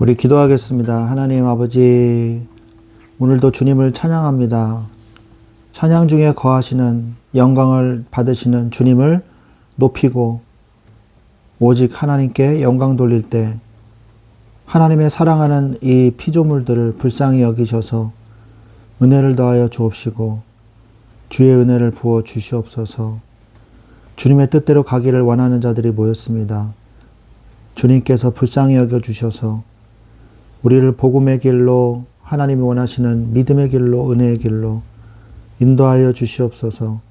우리 기도하겠습니다. 하나님 아버지, 오늘도 주님을 찬양합니다. 찬양 중에 거하시는 영광을 받으시는 주님을 높이고 오직 하나님께 영광 돌릴 때 하나님의 사랑하는 이 피조물들을 불쌍히 여기셔서 은혜를 더하여 주옵시고 주의 은혜를 부어 주시옵소서. 주님의 뜻대로 가기를 원하는 자들이 모였습니다. 주님께서 불쌍히 여겨 주셔서 우리를 복음의 길로, 하나님이 원하시는 믿음의 길로, 은혜의 길로 인도하여 주시옵소서.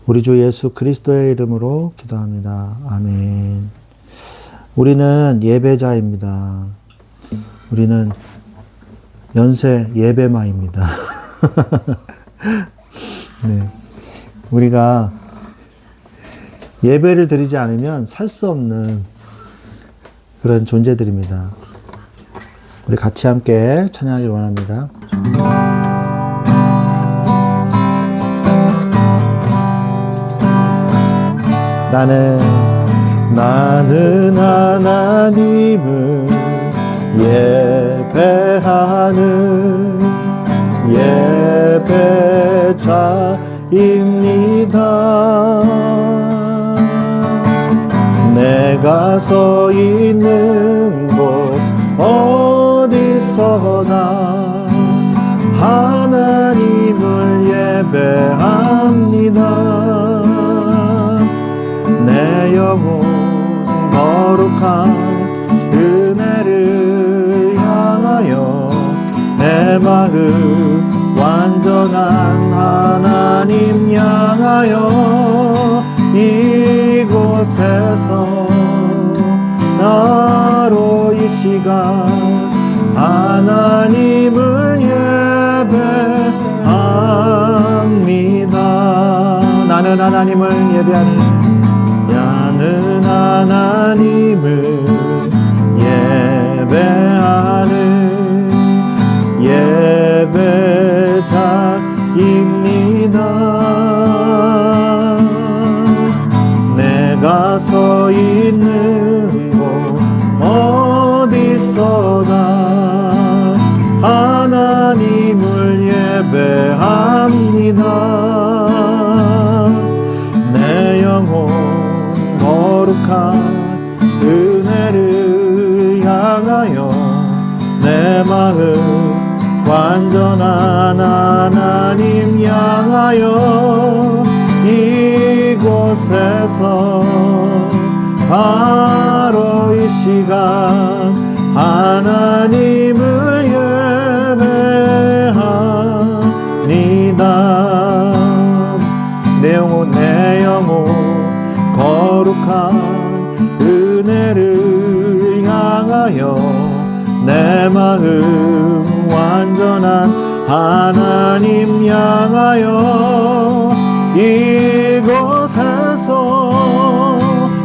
우리 주 예수 그리스도의 이름으로 기도합니다. 아멘. 우리는 예배자입니다. 우리는 연세 예배마입니다. 네. 우리가 예배를 드리지 않으면 살 수 없는 그런 존재들입니다. 우리 같이 함께 찬양하길 원합니다. 나는 하나님을 예배하는 예배자입니다. 내가 서 있는 곳 어디서나 하나님을 예배합니다. 내 영혼 거룩한 은혜를 향하여 내 마음 완전한 하나님 향하여 이곳에서 나로 이 시간 하나님을 예배합니다. 나는 하나님을 예배하는 하나님을 예배하는 예배자입니다. 내가 서 있는 곳 어디서나 하나님을 예배합니다. 내 영혼 거룩한 은혜를 향하여 내 마음 완전한 하나님 향하여 이곳에서 바로 이 시간 하나님을 예배합니다. 내 영혼 거룩한 은혜를 향하여 내 마음 완전한 하나님 향하여 이곳에서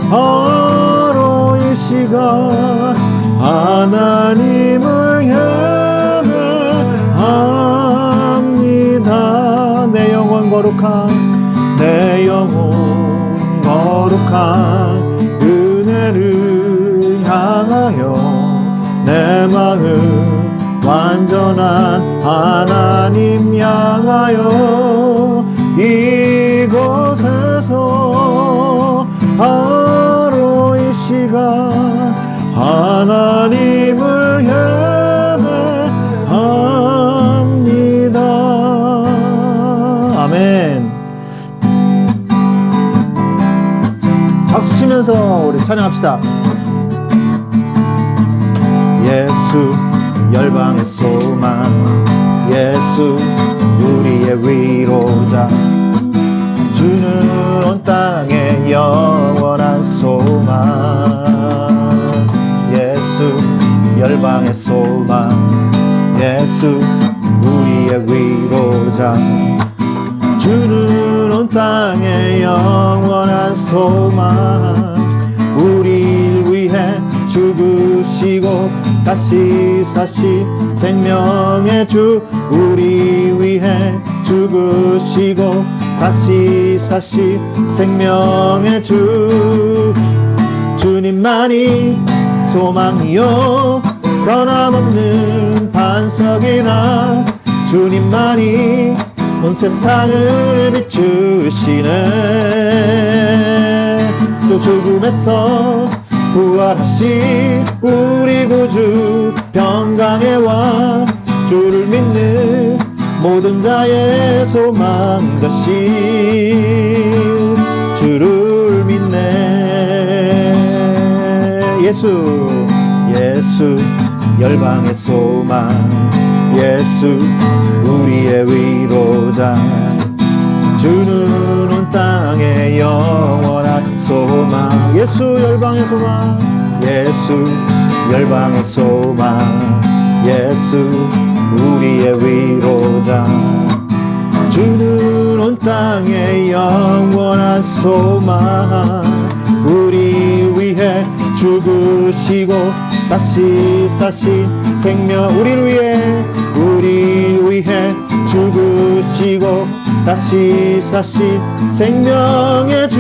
바로 이 시간 하나님을 예배합니다. 내 영혼 거룩한 은혜를 향하여 내 마음 완전한 하나님 향하여 이곳에서 바로 이 시간 하나님을 예배합니다. 아멘. 박수 치면서 우리 찬양합시다. 예수 열방의 소망, 예수 우리의 위로자, 주는 온 땅의 영원한 소망. 예수 열방의 소망, 예수 우리의 위로자, 주는 온 땅의 영원한 소망. 우리를 위해 죽으시고 다시 사시 생명의 주, 우리 위해 죽으시고 다시 사시 생명의 주. 주님만이 소망이요 변함없는 반석이라 주님만이 온 세상을 비추시네. 또 죽음에서 부활하신 우리 구주 평강의 왕 주를 믿는 모든 자의 소망 되신 주를 믿네. 예수 열방의 소망, 예수 우리의 위로자, 주는 온 땅의 영원한 소망. 예수 열방의 소망, 예수 열방의 소망, 예수 우리의 위로자, 주는 온 땅의 영원한 소망. 우리 위해 죽으시고 다시 사신 생명, 우리를 위해 죽으시고 다시 사신 생명의 주,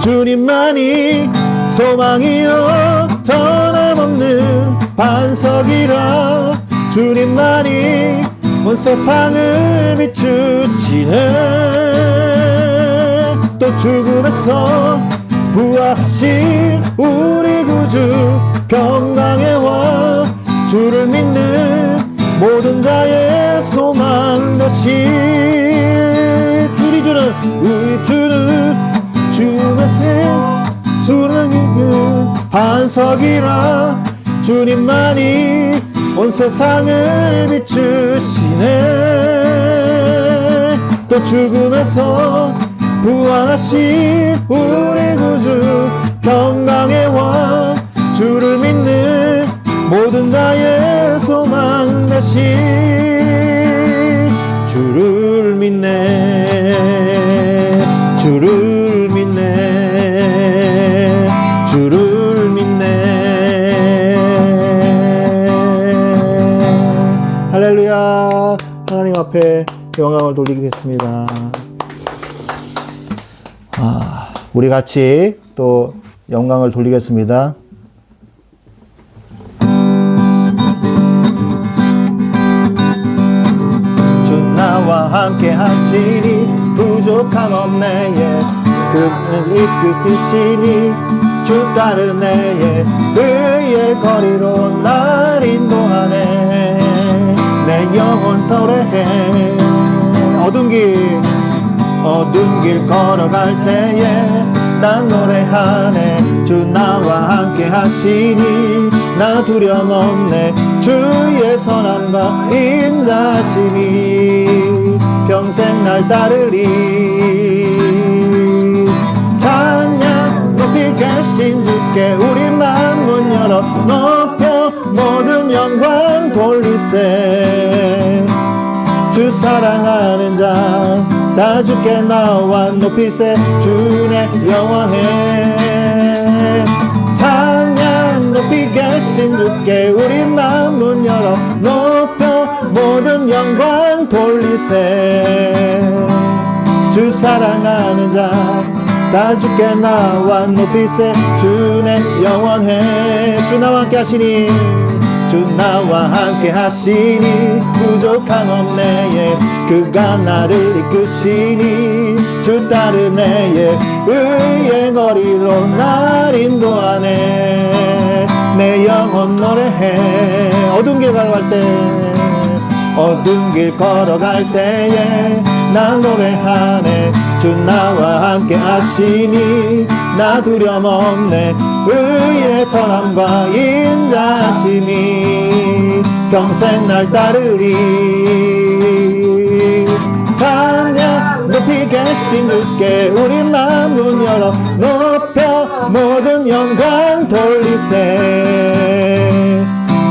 주님만이 소망이요 변함없는 반석이라 주님만이 온 세상을 비추시네. 또 죽음에서 부활하신 우리 구주 평강의 왕 주를 믿는 모든 자의 소망 되신 우리 주는 주의 수능이는 반석이라 주님만이 온 세상을 비추시네. 또 죽음에서 부활하신 우리 구주 평강의 왕 주를 믿는 모든 자의 소망 되신 주를 믿네. 주를 믿네. 주를 믿네. 할렐루야. 하나님 앞에 영광을 돌리겠습니다. 우리 같이 또 영광을 돌리겠습니다. 주 나와 함께 하시니 부족함 없네. 그는 이끄시니 주 따르네. 그의 거리로 날 인도하네. 내 영혼 도래해. 어두운 길 걸어갈 때에 난 노래하네. 주 나와 함께 하시니 나 두려움 없네. 주의 선함과 인자심이 평생 날 따르리. 찬양 높이 계신 주께 우리 맘 문 열어 높여 모든 영광 돌리세. 주 사랑하는 자 다 주께 나와 높이세. 주내 영원해. 찬양 높이 계신 주께 우리 마음 문 열어 높여 모든 영광 돌리세. 주 사랑하는 자 다 주께 나와 높이세. 주내 영원해. 주 나와 함께 하시니 주 나와 함께 하시니 부족함 없네. 그가 나를 이끄시니 주 따르네. 의의 거리로 날 인도하네. 내 영혼 노래해. 어두운 길 걸어갈 때에 난 노래하네. 주 나와 함께 하시니 나 두려움 없네. 의의 선함과 인자심이 평생 날 따르리. 찬양 높이 계신 주께 우리 마음 문 열어 높여 모든 영광 돌리세.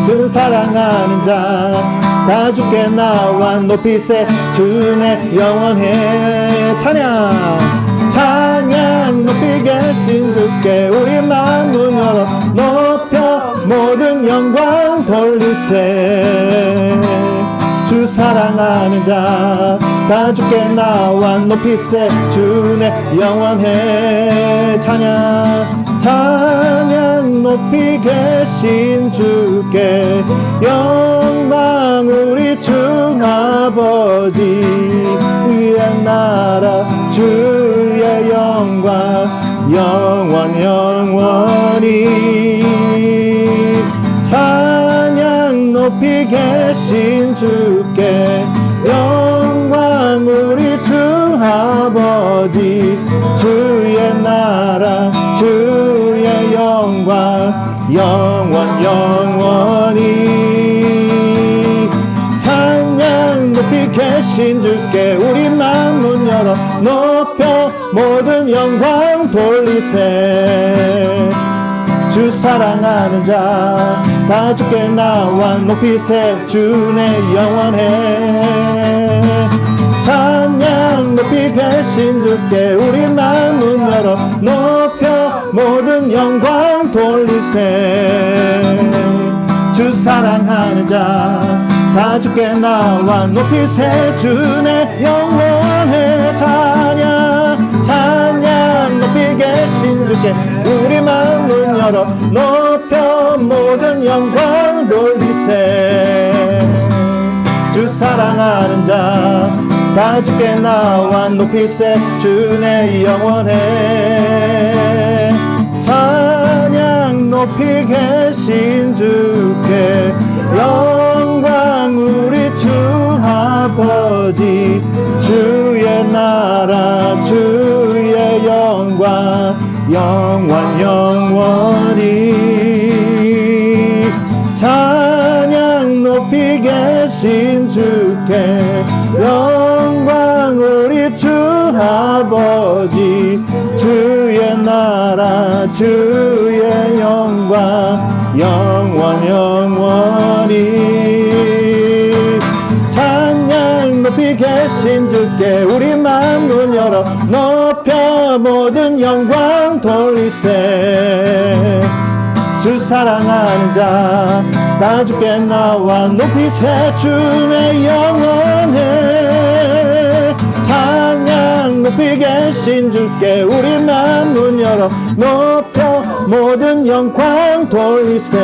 주 사랑하는 자 다 주께 나와 높이세. 주내 영원해. 찬양 높이 계신 주께 우리 마음 문 열어 높여 모든 영광 돌리세. 주 사랑하는 자 다 주께 나와 높이세. 주내 영원해. 찬양 높이 계신 주께 영광 우리 주 아버지 위의 나라 주의 영광 영원 영원히 찬양 높이 계신 주께 영광 우리 주 아버지 주의 나라 주의 영광 영원 영원히 찬양 높이 계신 주께 우리 맘 문 열어 높여 모든 영광 돌리세 주 사랑하는 자 다 주께 나와 높이세 주내 영원해 찬양 높이 계신 주께 우리 마음 열어 높여 모든 영광 돌리세 주 사랑하는 자 다 주께 나와 높이세 주내 영원해 찬양 찬양 높이 계신 주께 우리 마음 열어 높여 모든 영광 돌리세 주 사랑하는 자 다 주께 나와 높이세 주내 영원해 찬양 높이 계신 주께 영광 우리 주 아버지 주의 나라 주의 영광 영원 영원히 찬양 높이 계신 주께 영광 우리 주 아버지 주의 나라 주의 영광 영원 영원히 찬양 높이 계신 주께 우리 마음 문 열어 높여 모든 영광 돌리세 주 사랑하는 자 다 주께 나와 높이세 주내 영원해 찬양 높이 계신 주께 우리 마음 문 열어 높여 모든 영광 돌리세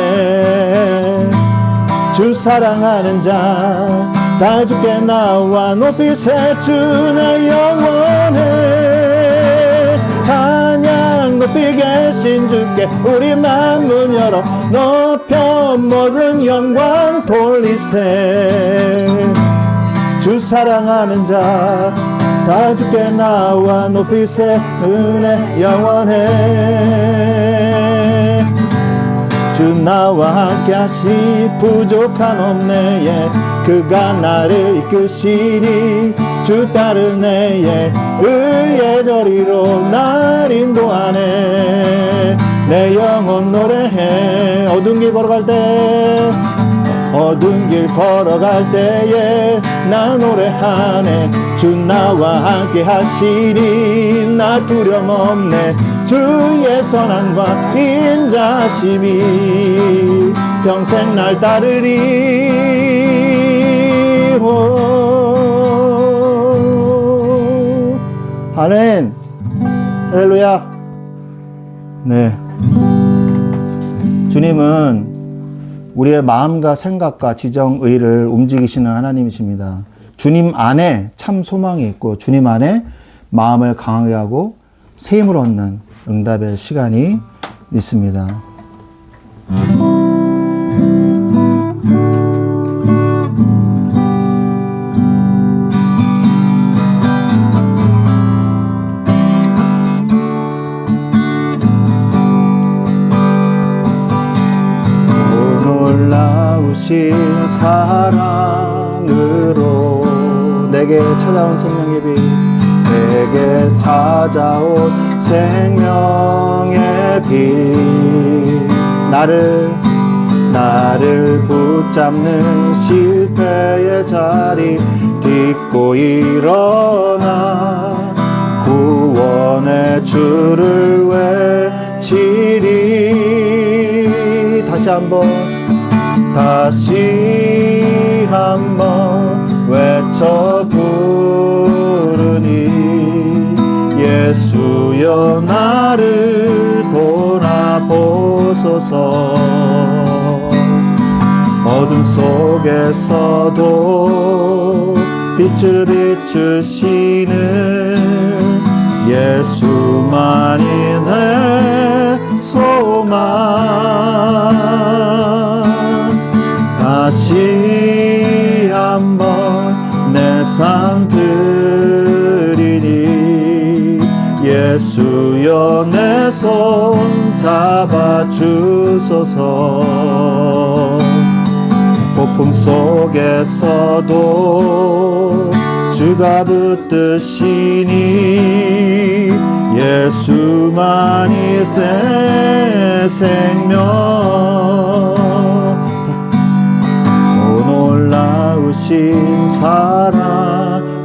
주 사랑하는 자 다 주께 나와 높이세 주내 영원해 찬양 높이 계신 주께 우리 마음 문 열어 높여 모든 영광 돌리세 주 사랑하는 자 다 주께 나와 높이세 은혜 영원해 주 나와 함께 하시 부족한 없네 그가 나를 이끄시니 주 따르네 의의 저리로 날 인도하네 내 영혼 노래해 어두운 길 걸어갈 때 어두운 길 걸어갈 때에 나 노래하네 주 나와 함께 하시니 나 두려움 없네 주의 선함과 인자심이 평생 날 따르리 아멘 할렐루야 네 주님은 우리의 마음과 생각과 지정의를 움직이시는 하나님이십니다. 주님 안에 참 소망이 있고 주님 안에 마음을 강하게 하고 새 힘을 얻는 응답의 시간이 있습니다. 놀라우신 사랑으로 내게 찾아온 생명의 빛 내게 찾아온 생명의 빛 나를 붙잡는 실패의 자리 딛고 일어나 구원의 주를 외치리 다시 한번 외쳐 부르니 예수여 나를 돌아보소서 주소서. 어둠 속에서도 빛을 비추시는 예수만이 내 소망. 다시 한번 내 삶 드리니 예수여 내 손 잡아주소서. 폭풍 속에서도 주가 붙드시니 예수만이 새 생명. 오 놀라우신 사랑으로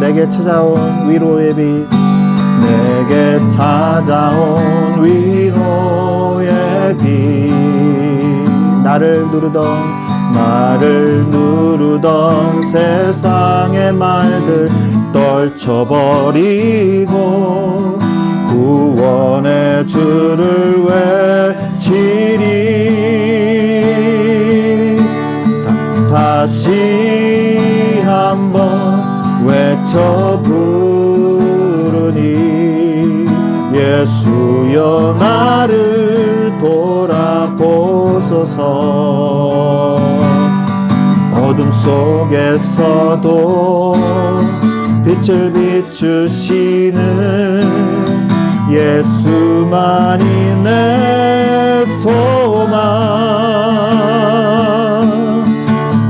내게 찾아온 위로의 빛, 내게 찾아온 위로의 빛. 나를 누르던 세상의 말들 떨쳐버리고 구원의 주를 외치리. 다시 한번 외쳐 부르니 예수여 나를 돌아보소서. 어둠 속에서도 빛을 비추시는 예수만이 내 소망.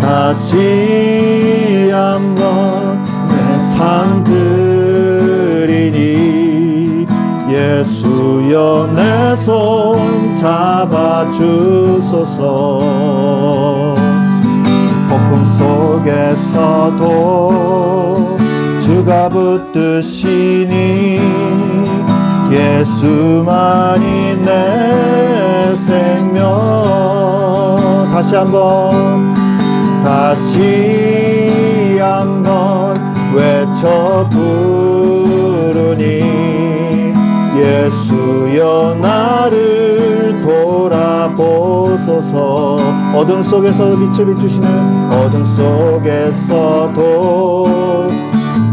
다시 한번 내 삶 드리니 예수여 내 손 잡아주소서. 폭풍 속에서도 주가 붙드시니 예수만이 내 생명. 다시 한번 외쳐 부르니 예수여 나를 돌아보소서. 어둠 속에서 빛을 비추시는 어둠 속에서도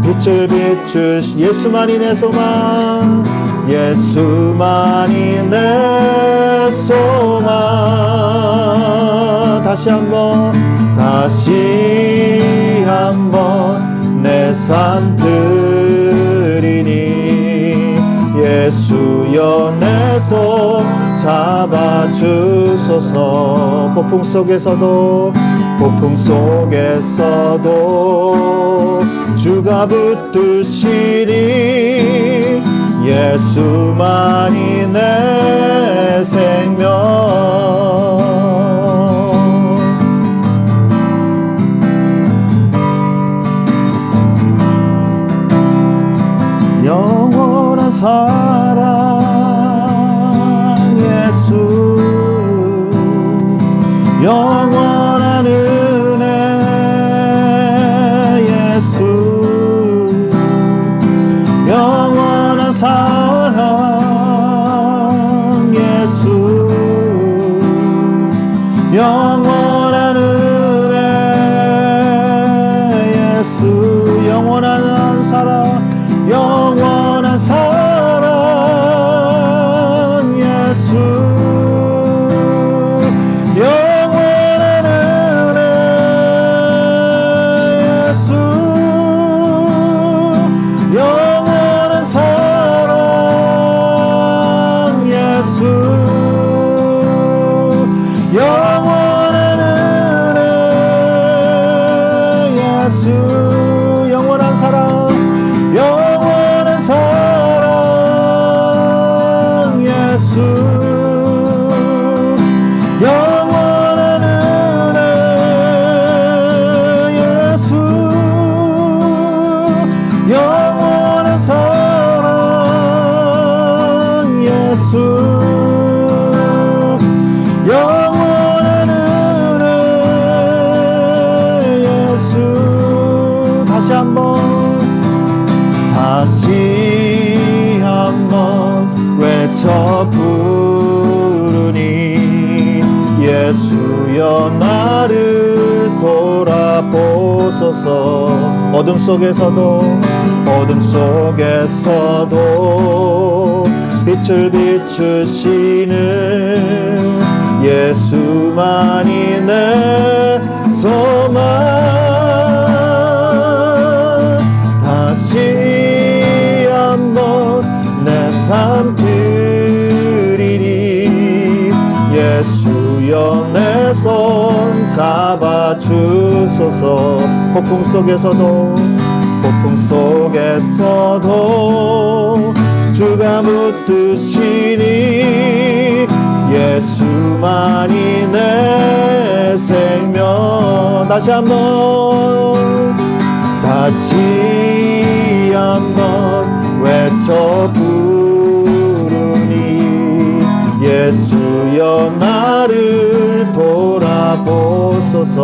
빛을 비추시 예수만이 내 소망. 예수만이 내 소망. 다시 한번 내 삶 드리니 예수여 내 손 잡아주소서. 폭풍 속에서도 주가 붙드시니 예수만이 내 생명. 영원한 사랑 예수, 영원한 은혜 예수, 영원한 사랑 예수, 영원한 은혜 예수, 영원한 사랑, 영원한 사랑 예수, 영원한 은혜 예수, 영원한 사랑 예수, 영원한 은혜 예수, 영원한 사랑, 영원한 사랑 예수, 영원한 은혜 예수, 영원한 사랑 예수, 영원한 은혜 예수. 다시 한번 외쳐 부르니 예수여 나를 돌아보소서. 어둠 속에서도 빛을 비추시는 예수만이 내 소망. 다시 한번 내 삶 드리리. 예수여 내 손 잡아주소서. 폭풍 속에서도 주가 붙드시니 예수만이 내 생명. 다시 한번 외쳐 부르니 예수여 나를 돌아보소서.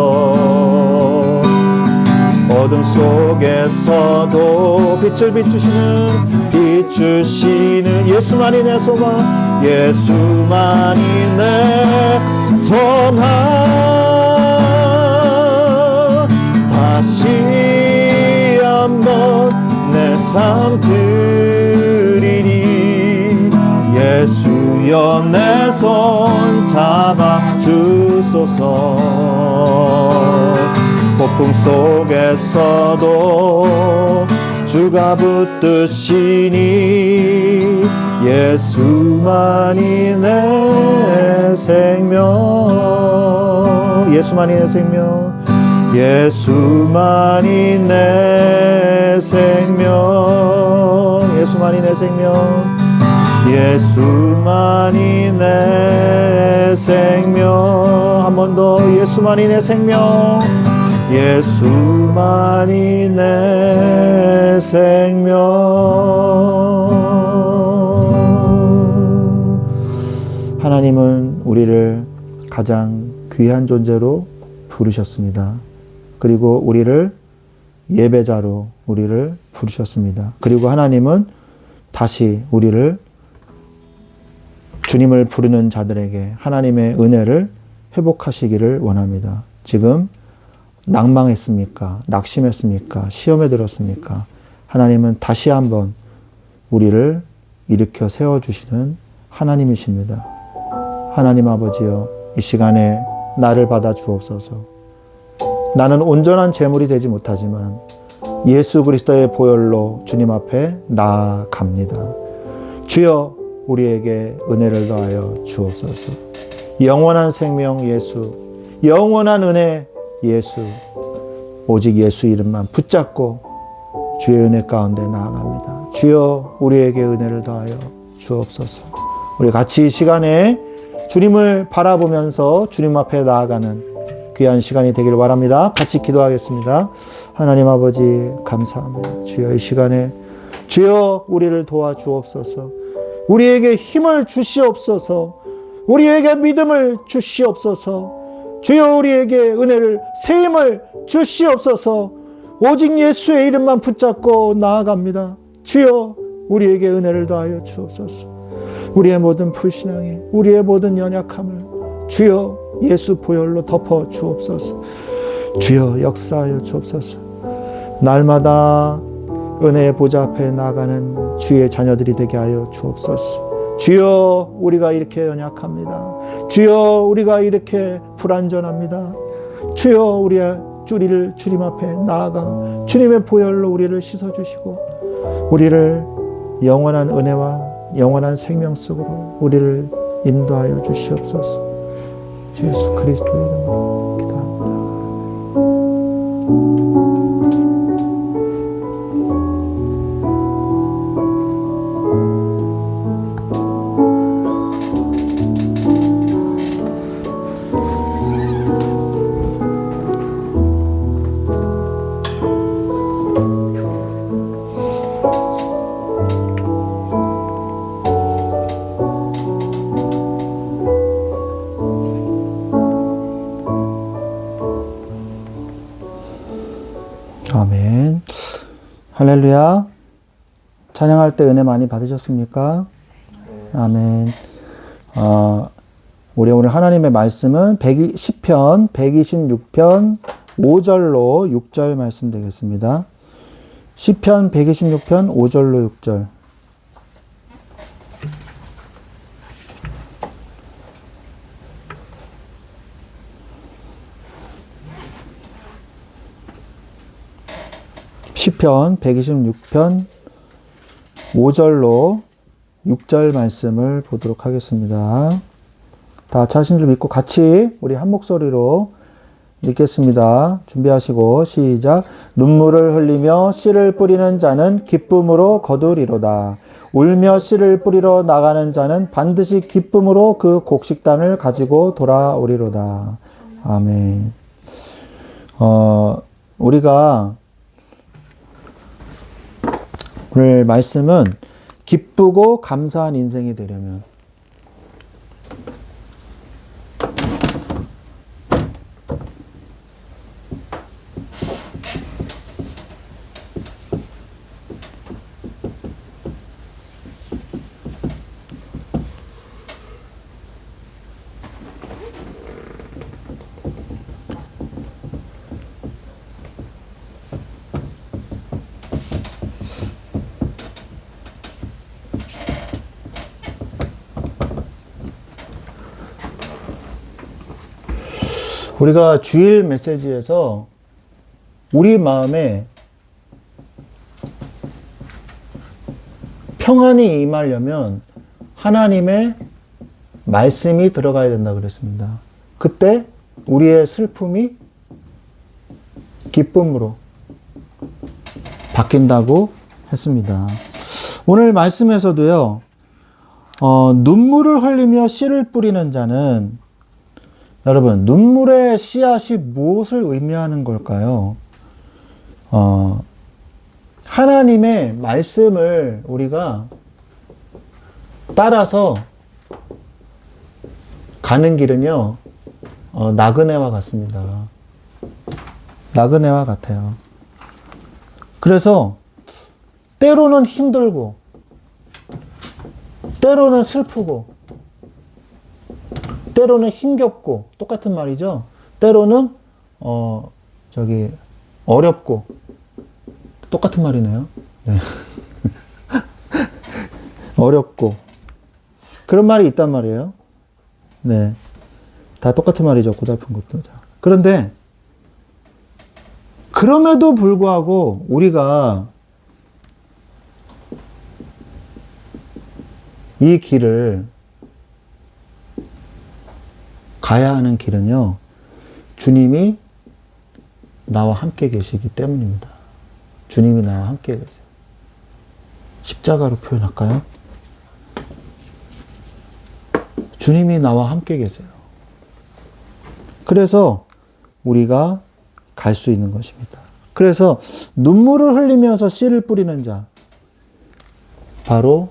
어둠 속에서도 빛을 비추시는 예수만이 내 소망. 예수만이 내 소망. 다시 한번 내 삶 드리니 예수여 내 손 잡아주소서. 폭풍 속에서도 주가 붙드시니 예수만이 내 생명. 예수만이 내 생명. 예수만이 내 생명. 예수만이 내 생명. 예수만이 내 생명. 한 번 더. 예수만이 내 생명. 예수만이 내 생명. 하나님은 우리를 가장 귀한 존재로 부르셨습니다. 그리고 우리를 예배자로 우리를 부르셨습니다. 그리고 하나님은 다시 우리를 주님을 부르는 자들에게 하나님의 은혜를 회복하시기를 원합니다. 지금 낭망했습니까? 낙심했습니까? 시험에 들었습니까? 하나님은 다시 한번 우리를 일으켜 세워주시는 하나님이십니다. 하나님 아버지여, 이 시간에 나를 받아 주옵소서. 나는 온전한 제물이 되지 못하지만 예수 그리스도의 보혈로 주님 앞에 나아갑니다. 주여, 우리에게 은혜를 더하여 주옵소서. 영원한 생명 예수, 영원한 은혜 예수, 오직 예수 이름만 붙잡고 주의 은혜 가운데 나아갑니다. 주여, 우리에게 은혜를 더하여 주옵소서. 우리 같이 이 시간에 주님을 바라보면서 주님 앞에 나아가는 귀한 시간이 되기를 바랍니다. 같이 기도하겠습니다. 하나님 아버지 감사합니다. 주여, 이 시간에 주여 우리를 도와주옵소서. 우리에게 힘을 주시옵소서. 우리에게 믿음을 주시옵소서. 주여, 우리에게 은혜를, 새 힘을 주시옵소서. 오직 예수의 이름만 붙잡고 나아갑니다. 주여, 우리에게 은혜를 더하여 주옵소서. 우리의 모든 불신앙에, 우리의 모든 연약함을 주여 예수 보혈로 덮어 주옵소서. 주여, 역사하여 주옵소서. 날마다 은혜의 보좌 앞에 나아가는 주의 자녀들이 되게 하여 주옵소서. 주여, 우리가 이렇게 연약합니다. 주여, 우리가 이렇게 불완전합니다. 주여, 우리를 주님 앞에 나아가 주님의 보혈로 우리를 씻어주시고 우리를 영원한 은혜와 영원한 생명 속으로 우리를 인도하여 주시옵소서. 주 예수 그리스도의 이름으로 기도합니다. 아멘. 할렐루야. 찬양할 때 은혜 많이 받으셨습니까? 아멘. 우리 오늘 하나님의 말씀은 10편 126편 5절로 6절 말씀 되겠습니다. 시편 126편 5절로 6절. 시편 126편 5절로 6절 말씀을 보도록 하겠습니다. 다 자신을 믿고 같이 우리 한 목소리로 읽겠습니다. 준비하시고 시작. 눈물을 흘리며 씨를 뿌리는 자는 기쁨으로 거두리로다. 울며 씨를 뿌리러 나가는 자는 반드시 기쁨으로 그 곡식단을 가지고 돌아오리로다. 아멘. 우리가 오늘 말씀은 기쁘고 감사한 인생이 되려면 우리가 주일 메시지에서 우리 마음에 평안이 임하려면 하나님의 말씀이 들어가야 된다 그랬습니다. 그때 우리의 슬픔이 기쁨으로 바뀐다고 했습니다. 오늘 말씀에서도요, 눈물을 흘리며 씨를 뿌리는 자는, 여러분, 눈물의 씨앗이 무엇을 의미하는 걸까요? 하나님의 말씀을 우리가 따라서 가는 길은요, 나그네와 같습니다. 나그네와 같아요. 그래서 때로는 힘들고, 때로는 슬프고, 때로는 힘겹고, 똑같은 말이죠. 때로는 어렵고, 똑같은 말이네요. 네. 어렵고 그런 말이 있단 말이에요. 네, 다 똑같은 말이죠. 고달픈 것도. 그런데 그럼에도 불구하고 우리가 이 길을 가야 하는 길은요, 주님이 나와 함께 계시기 때문입니다. 주님이 나와 함께 계세요. 십자가로 표현할까요? 주님이 나와 함께 계세요. 그래서 우리가 갈 수 있는 것입니다. 그래서 눈물을 흘리면서 씨를 뿌리는 자, 바로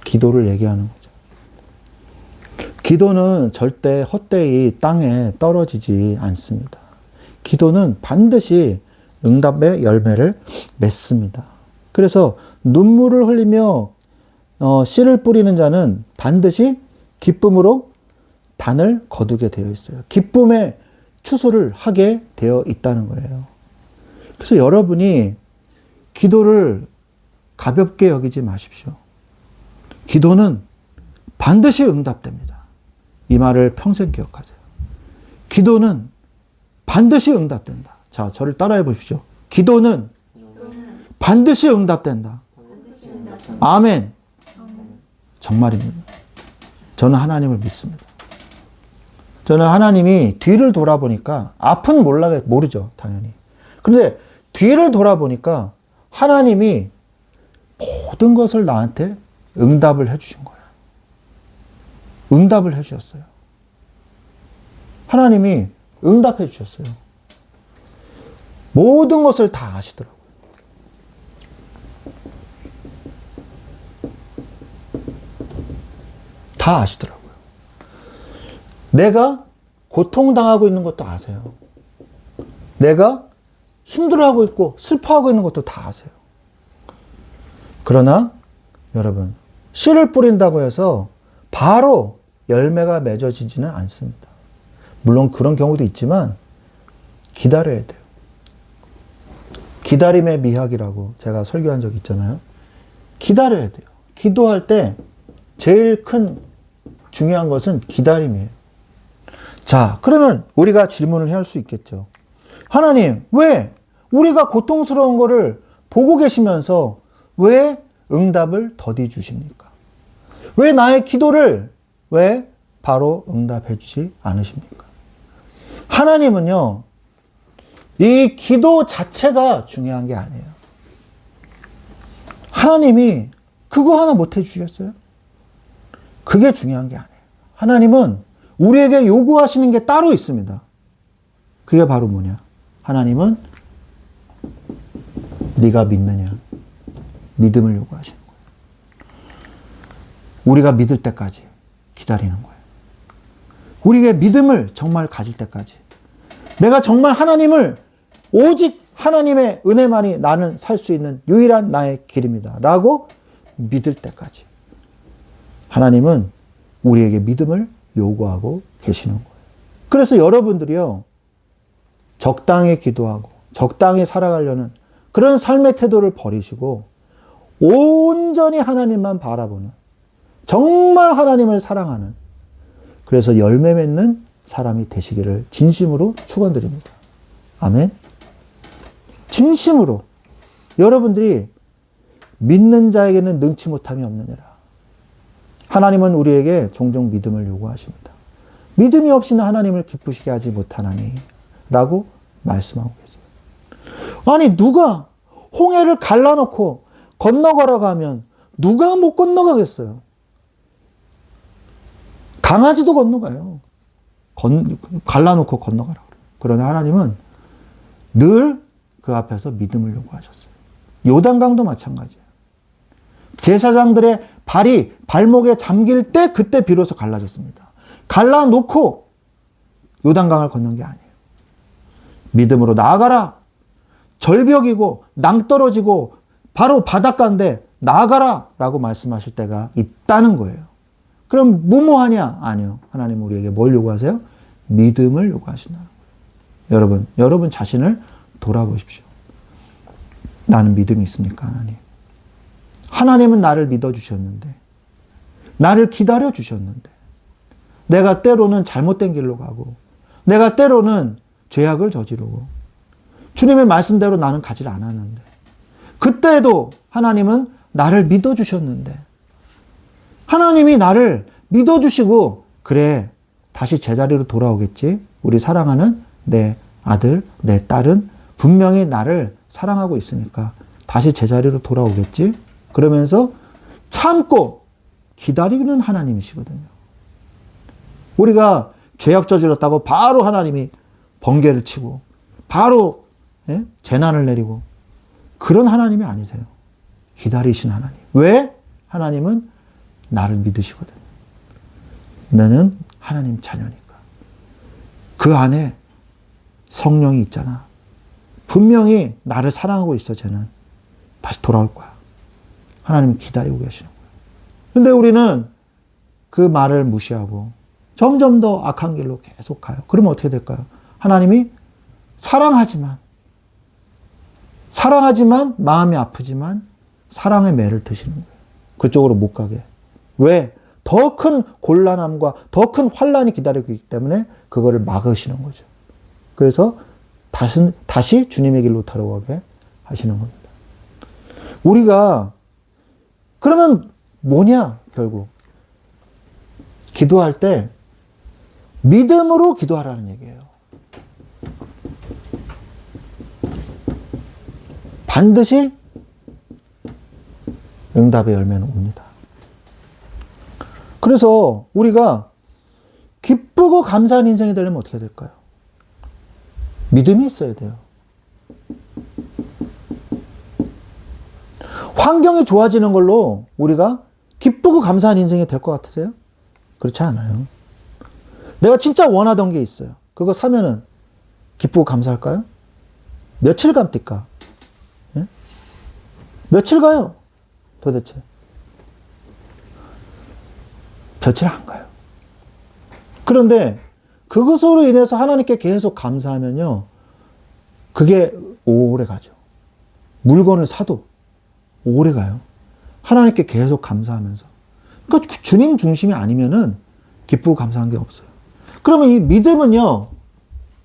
기도를 얘기하는 거죠. 기도는 절대 헛되이 땅에 떨어지지 않습니다. 기도는 반드시 응답의 열매를 맺습니다. 그래서 눈물을 흘리며 씨를 뿌리는 자는 반드시 기쁨으로 단을 거두게 되어 있어요. 기쁨의 추수를 하게 되어 있다는 거예요. 그래서 여러분이 기도를 가볍게 여기지 마십시오. 기도는 반드시 응답됩니다. 이 말을 평생 기억하세요. 기도는 반드시 응답된다. 자, 저를 따라해 보십시오. 기도는 반드시 응답된다. 아멘. 정말입니다. 저는 하나님을 믿습니다. 저는 하나님이 뒤를 돌아보니까, 앞은 모르죠, 당연히. 그런데 뒤를 돌아보니까 하나님이 모든 것을 나한테 응답을 해주신 거예요. 응답을 해주셨어요. 하나님이 응답해 주셨어요. 모든 것을 다 아시더라고요. 다 아시더라고요. 내가 고통당하고 있는 것도 아세요. 내가 힘들어하고 있고 슬퍼하고 있는 것도 다 아세요. 그러나 여러분, 씨를 뿌린다고 해서 바로 열매가 맺어지지는 않습니다. 물론 그런 경우도 있지만 기다려야 돼요. 기다림의 미학이라고 제가 설교한 적 있잖아요. 기다려야 돼요. 기도할 때 제일 큰 중요한 것은 기다림이에요. 자, 그러면 우리가 질문을 할 수 있겠죠. 하나님, 왜 우리가 고통스러운 거를 보고 계시면서 왜 응답을 더디 주십니까? 왜 나의 기도를 왜 바로 응답해 주지 않으십니까? 하나님은요, 이 기도 자체가 중요한 게 아니에요. 하나님이 그거 하나 못 해주시겠어요? 그게 중요한 게 아니에요. 하나님은 우리에게 요구하시는 게 따로 있습니다. 그게 바로 뭐냐? 하나님은 네가 믿느냐? 믿음을 요구하시는 거예요. 우리가 믿을 때까지 기다리는 거예요. 우리의 믿음을 정말 가질 때까지. 내가 정말 하나님을 오직 하나님의 은혜만이 나는 살 수 있는 유일한 나의 길입니다. 라고 믿을 때까지. 하나님은 우리에게 믿음을 요구하고 계시는 거예요. 그래서 여러분들이요, 적당히 기도하고 적당히 살아가려는 그런 삶의 태도를 버리시고 온전히 하나님만 바라보는, 정말 하나님을 사랑하는, 그래서 열매 맺는 사람이 되시기를 진심으로 축원드립니다. 아멘. 진심으로 여러분들이 믿는 자에게는 능치 못함이 없느니라. 하나님은 우리에게 종종 믿음을 요구하십니다. 믿음이 없이는 하나님을 기쁘시게 하지 못하나니 라고 말씀하고 계세요. 아니, 누가 홍해를 갈라놓고 건너가라고 하면 누가 못 건너가겠어요? 강아지도 건너가요. 갈라놓고 건너가라고. 그러나 하나님은 늘 그 앞에서 믿음을 요구하셨어요. 요단강도 마찬가지예요. 제사장들의 발이 발목에 잠길 때 그때 비로소 갈라졌습니다. 갈라놓고 요단강을 건넌 게 아니에요. 믿음으로 나아가라. 절벽이고 낭떠러지고 바로 바닷가인데 나아가라 라고 말씀하실 때가 있다는 거예요. 그럼 무모하냐? 아니요. 하나님 우리에게 뭘 요구하세요? 믿음을 요구하신다는 거예요. 여러분 자신을 돌아보십시오. 나는 믿음이 있습니까, 하나님? 하나님은 나를 믿어주셨는데, 나를 기다려주셨는데, 내가 때로는 잘못된 길로 가고, 내가 때로는 죄악을 저지르고, 주님의 말씀대로 나는 가지 않았는데, 그때도 하나님은 나를 믿어주셨는데, 하나님이 나를 믿어주시고, 그래, 다시 제자리로 돌아오겠지? 우리 사랑하는 내 아들, 내 딸은 분명히 나를 사랑하고 있으니까 다시 제자리로 돌아오겠지? 그러면서 참고 기다리는 하나님이시거든요. 우리가 죄악 저질렀다고 바로 하나님이 번개를 치고 바로 재난을 내리고 그런 하나님이 아니세요. 기다리신 하나님. 왜? 하나님은 나를 믿으시거든요. 너는 하나님 자녀니까. 그 안에 성령이 있잖아. 분명히 나를 사랑하고 있어, 쟤는. 다시 돌아올 거야. 하나님은 기다리고 계시는 거예요. 근데 우리는 그 말을 무시하고 점점 더 악한 길로 계속 가요. 그러면 어떻게 될까요? 하나님이 사랑하지만 마음이 아프지만 사랑의 매를 드시는 거예요. 그쪽으로 못 가게. 왜? 더 큰 곤란함과 더 큰 환란이 기다리고 있기 때문에 그거를 막으시는 거죠. 그래서 다시 주님의 길로 돌아오게 하시는 겁니다. 우리가 그러면 뭐냐? 결국 기도할 때 믿음으로 기도하라는 얘기예요. 반드시 응답의 열매는 옵니다. 그래서 우리가 기쁘고 감사한 인생이 되려면 어떻게 될까요? 믿음이 있어야 돼요. 환경이 좋아지는 걸로 우리가 기쁘고 감사한 인생이 될 것 같으세요? 그렇지 않아요. 내가 진짜 원하던 게 있어요. 그거 사면은 기쁘고 감사할까요? 며칠간 뛸까? 예? 며칠 가요? 도대체. 볕을 안 가요. 그런데 그것으로 인해서 하나님께 계속 감사하면요, 그게 오래 가죠. 물건을 사도 오래 가요. 하나님께 계속 감사하면서. 그러니까 주님 중심이 아니면은 기쁘고 감사한 게 없어요. 그러면 이 믿음은요,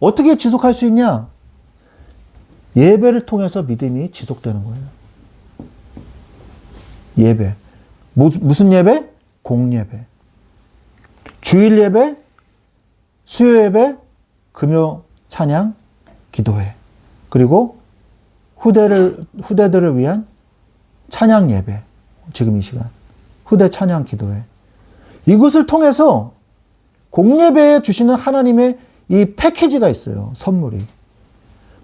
어떻게 지속할 수 있냐? 예배를 통해서 믿음이 지속되는 거예요. 예배. 무슨 예배? 공예배. 주일 예배, 수요 예배, 금요 찬양, 기도회. 그리고 후대들을 위한 찬양 예배. 지금 이 시간. 후대 찬양 기도회. 이것을 통해서 공예배에 주시는 하나님의 이 패키지가 있어요. 선물이.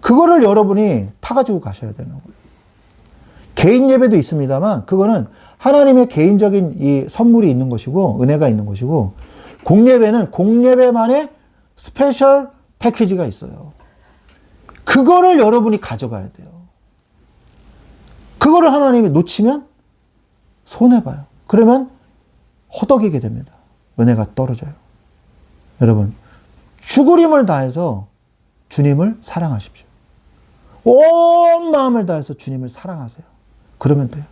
그거를 여러분이 타가지고 가셔야 되는 거예요. 개인 예배도 있습니다만 그거는 하나님의 개인적인 이 선물이 있는 것이고 은혜가 있는 것이고, 공예배는 공예배만의 스페셜 패키지가 있어요. 그거를 여러분이 가져가야 돼요. 그거를 하나님이 놓치면 손해봐요. 그러면 허덕이게 됩니다. 은혜가 떨어져요. 여러분, 죽으림을 다해서 주님을 사랑하십시오. 온 마음을 다해서 주님을 사랑하세요. 그러면 돼요.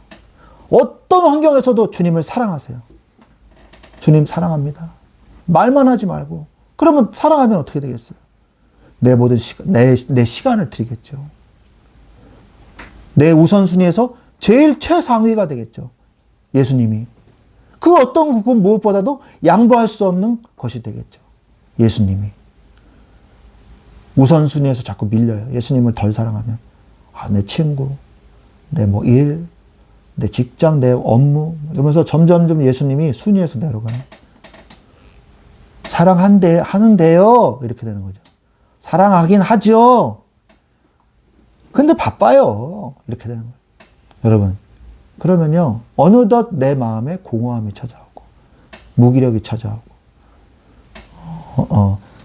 어떤 환경에서도 주님을 사랑하세요. 주님 사랑합니다. 말만 하지 말고. 그러면 사랑하면 어떻게 되겠어요? 내 모든 시간, 내 시간을 드리겠죠. 내 우선순위에서 제일 최상위가 되겠죠. 예수님이. 그 어떤 무엇보다도 양보할 수 없는 것이 되겠죠. 예수님이. 우선순위에서 자꾸 밀려요. 예수님을 덜 사랑하면. 내 친구, 내 일, 내 직장, 내 업무, 이러면서 점점점 예수님이 순위에서 내려가요. 하는데요. 이렇게 되는 거죠. 사랑하긴 하죠. 근데 바빠요. 이렇게 되는 거예요. 여러분, 그러면요, 어느덧 내 마음에 공허함이 찾아오고, 무기력이 찾아오고,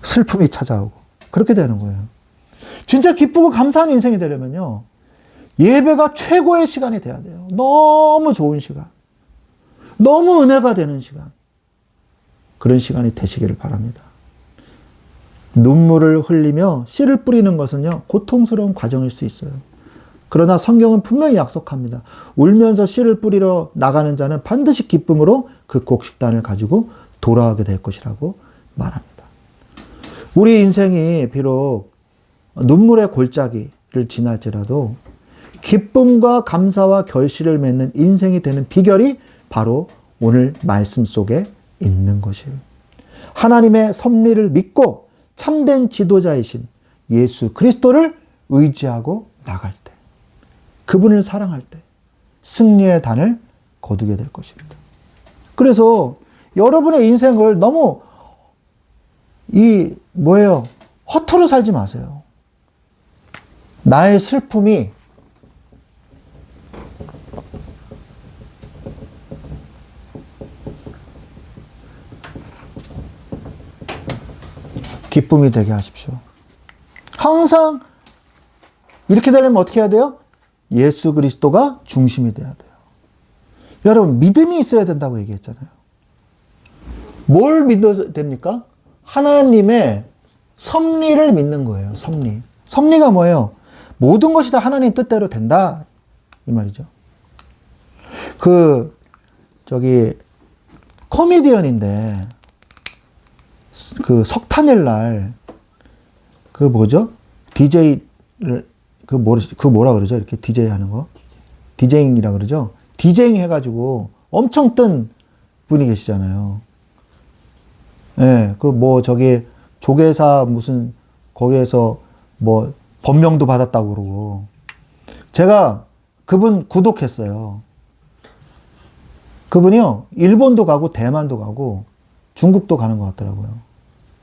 슬픔이 찾아오고, 그렇게 되는 거예요. 진짜 기쁘고 감사한 인생이 되려면요, 예배가 최고의 시간이 돼야 돼요. 너무 좋은 시간. 너무 은혜가 되는 시간. 그런 시간이 되시기를 바랍니다. 눈물을 흘리며 씨를 뿌리는 것은요, 고통스러운 과정일 수 있어요. 그러나 성경은 분명히 약속합니다. 울면서 씨를 뿌리러 나가는 자는 반드시 기쁨으로 그 곡식단을 가지고 돌아오게 될 것이라고 말합니다. 우리 인생이 비록 눈물의 골짜기를 지날지라도 기쁨과 감사와 결실을 맺는 인생이 되는 비결이 바로 오늘 말씀 속에 있는 것이에요. 하나님의 섭리를 믿고 참된 지도자이신 예수 그리스도를 의지하고 나갈 때, 그분을 사랑할 때 승리의 단을 거두게 될 것입니다. 그래서 여러분의 인생을 너무 허투루 살지 마세요. 나의 슬픔이 기쁨이 되게 하십시오. 항상 이렇게 되려면 어떻게 해야 돼요? 예수 그리스도가 중심이 돼야 돼요. 여러분, 믿음이 있어야 된다고 얘기했잖아요. 뭘 믿어야 됩니까? 하나님의 섭리를 믿는 거예요. 섭리. 섭리가 뭐예요? 모든 것이 다 하나님 뜻대로 된다, 이 말이죠. 코미디언인데, 석탄일 날, DJ를, 뭐라 그러죠? 이렇게 DJ 하는 거? 디제잉이라 그러죠? 디제잉 해가지고 엄청 뜬 분이 계시잖아요. 예, 조계사 거기에서 법명도 받았다고 그러고. 제가 그분 구독했어요. 그분이요, 일본도 가고, 대만도 가고, 중국도 가는 것 같더라고요.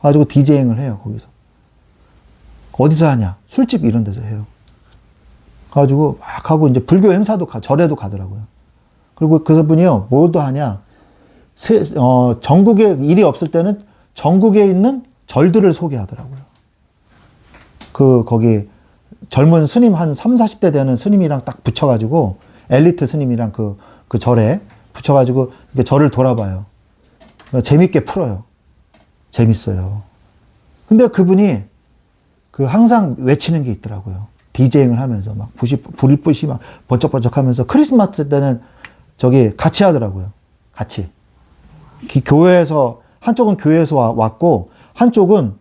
가지고 디제잉을 해요, 거기서. 어디서 하냐? 술집 이런 데서 해요. 가지고 막 하고, 이제 불교 행사도 절에도 가더라고요. 그리고 그분이요, 뭐도 하냐? 전국에 일이 없을 때는 전국에 있는 절들을 소개하더라고요. 거기 젊은 스님 한 3, 40대 되는 스님이랑 딱 붙여가지고, 엘리트 스님이랑 그 절에 붙여가지고 절을 돌아봐요. 재밌게 풀어요. 재밌어요. 근데 그분이 항상 외치는 게 있더라고요. 디제잉을 하면서 막 불빛이 막 번쩍번쩍 하면서 크리스마스 때는 같이 하더라고요. 같이. 교회에서, 한쪽은 교회에서 왔고, 한쪽은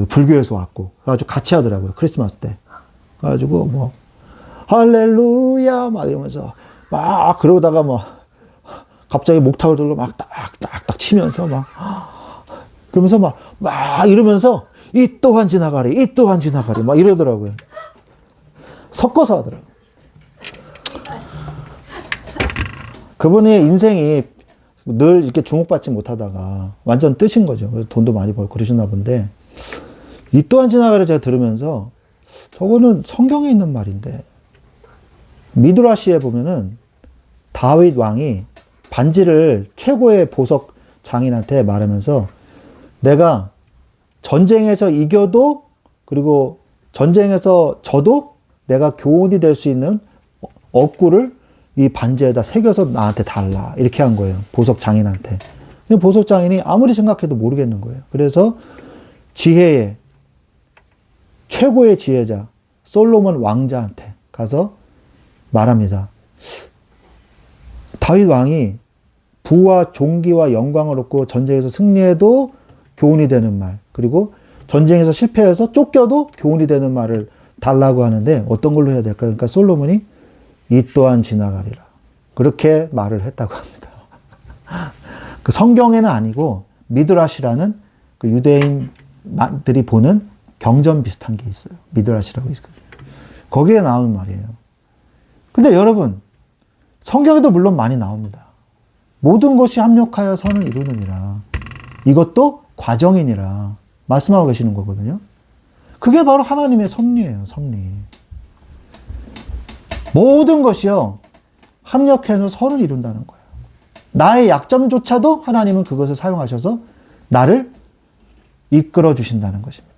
불교에서 왔고. 그래가지고 같이 하더라고요. 크리스마스 때. 그래가지고 할렐루야! 막 이러면서, 막, 그러다가 갑자기 목탁을 들고 막 딱딱딱 치면서 그러면서 막 이러면서 이 또한 지나가리, 이 또한 지나가리 막 이러더라고요. 섞어서 하더라고요. 그분의 인생이 늘 이렇게 주목받지 못하다가 완전 뜨신 거죠. 그래서 돈도 많이 벌고 그러시나 본데, 이 또한 지나가리 제가 들으면서 저거는 성경에 있는 말인데, 미드라시에 보면은 다윗 왕이 반지를 최고의 보석 장인한테 말하면서, 내가 전쟁에서 이겨도, 그리고 전쟁에서 져도 내가 교훈이 될 수 있는 억구를 이 반지에다 새겨서 나한테 달라. 이렇게 한 거예요. 보석 장인한테. 보석 장인이 아무리 생각해도 모르겠는 거예요. 그래서 지혜의, 최고의 지혜자, 솔로몬 왕자한테 가서 말합니다. 다윗 왕이 부와 존귀와 영광을 얻고 전쟁에서 승리해도 교훈이 되는 말, 그리고 전쟁에서 실패해서 쫓겨도 교훈이 되는 말을 달라고 하는데 어떤 걸로 해야 될까요? 그러니까 솔로몬이 이 또한 지나가리라. 그렇게 말을 했다고 합니다. 그 성경에는 아니고 미드라시라는 그 유대인들이 보는 경전 비슷한 게 있어요. 미드라시라고 있거든요. 거기에 나오는 말이에요. 근데 여러분, 성경에도 물론 많이 나옵니다. 모든 것이 합력하여 선을 이루느니라. 이것도 과정이니라 말씀하고 계시는 거거든요. 그게 바로 하나님의 섭리예요. 섭리. 모든 것이요, 합력해서 선을 이룬다는 거예요. 나의 약점조차도 하나님은 그것을 사용하셔서 나를 이끌어 주신다는 것입니다.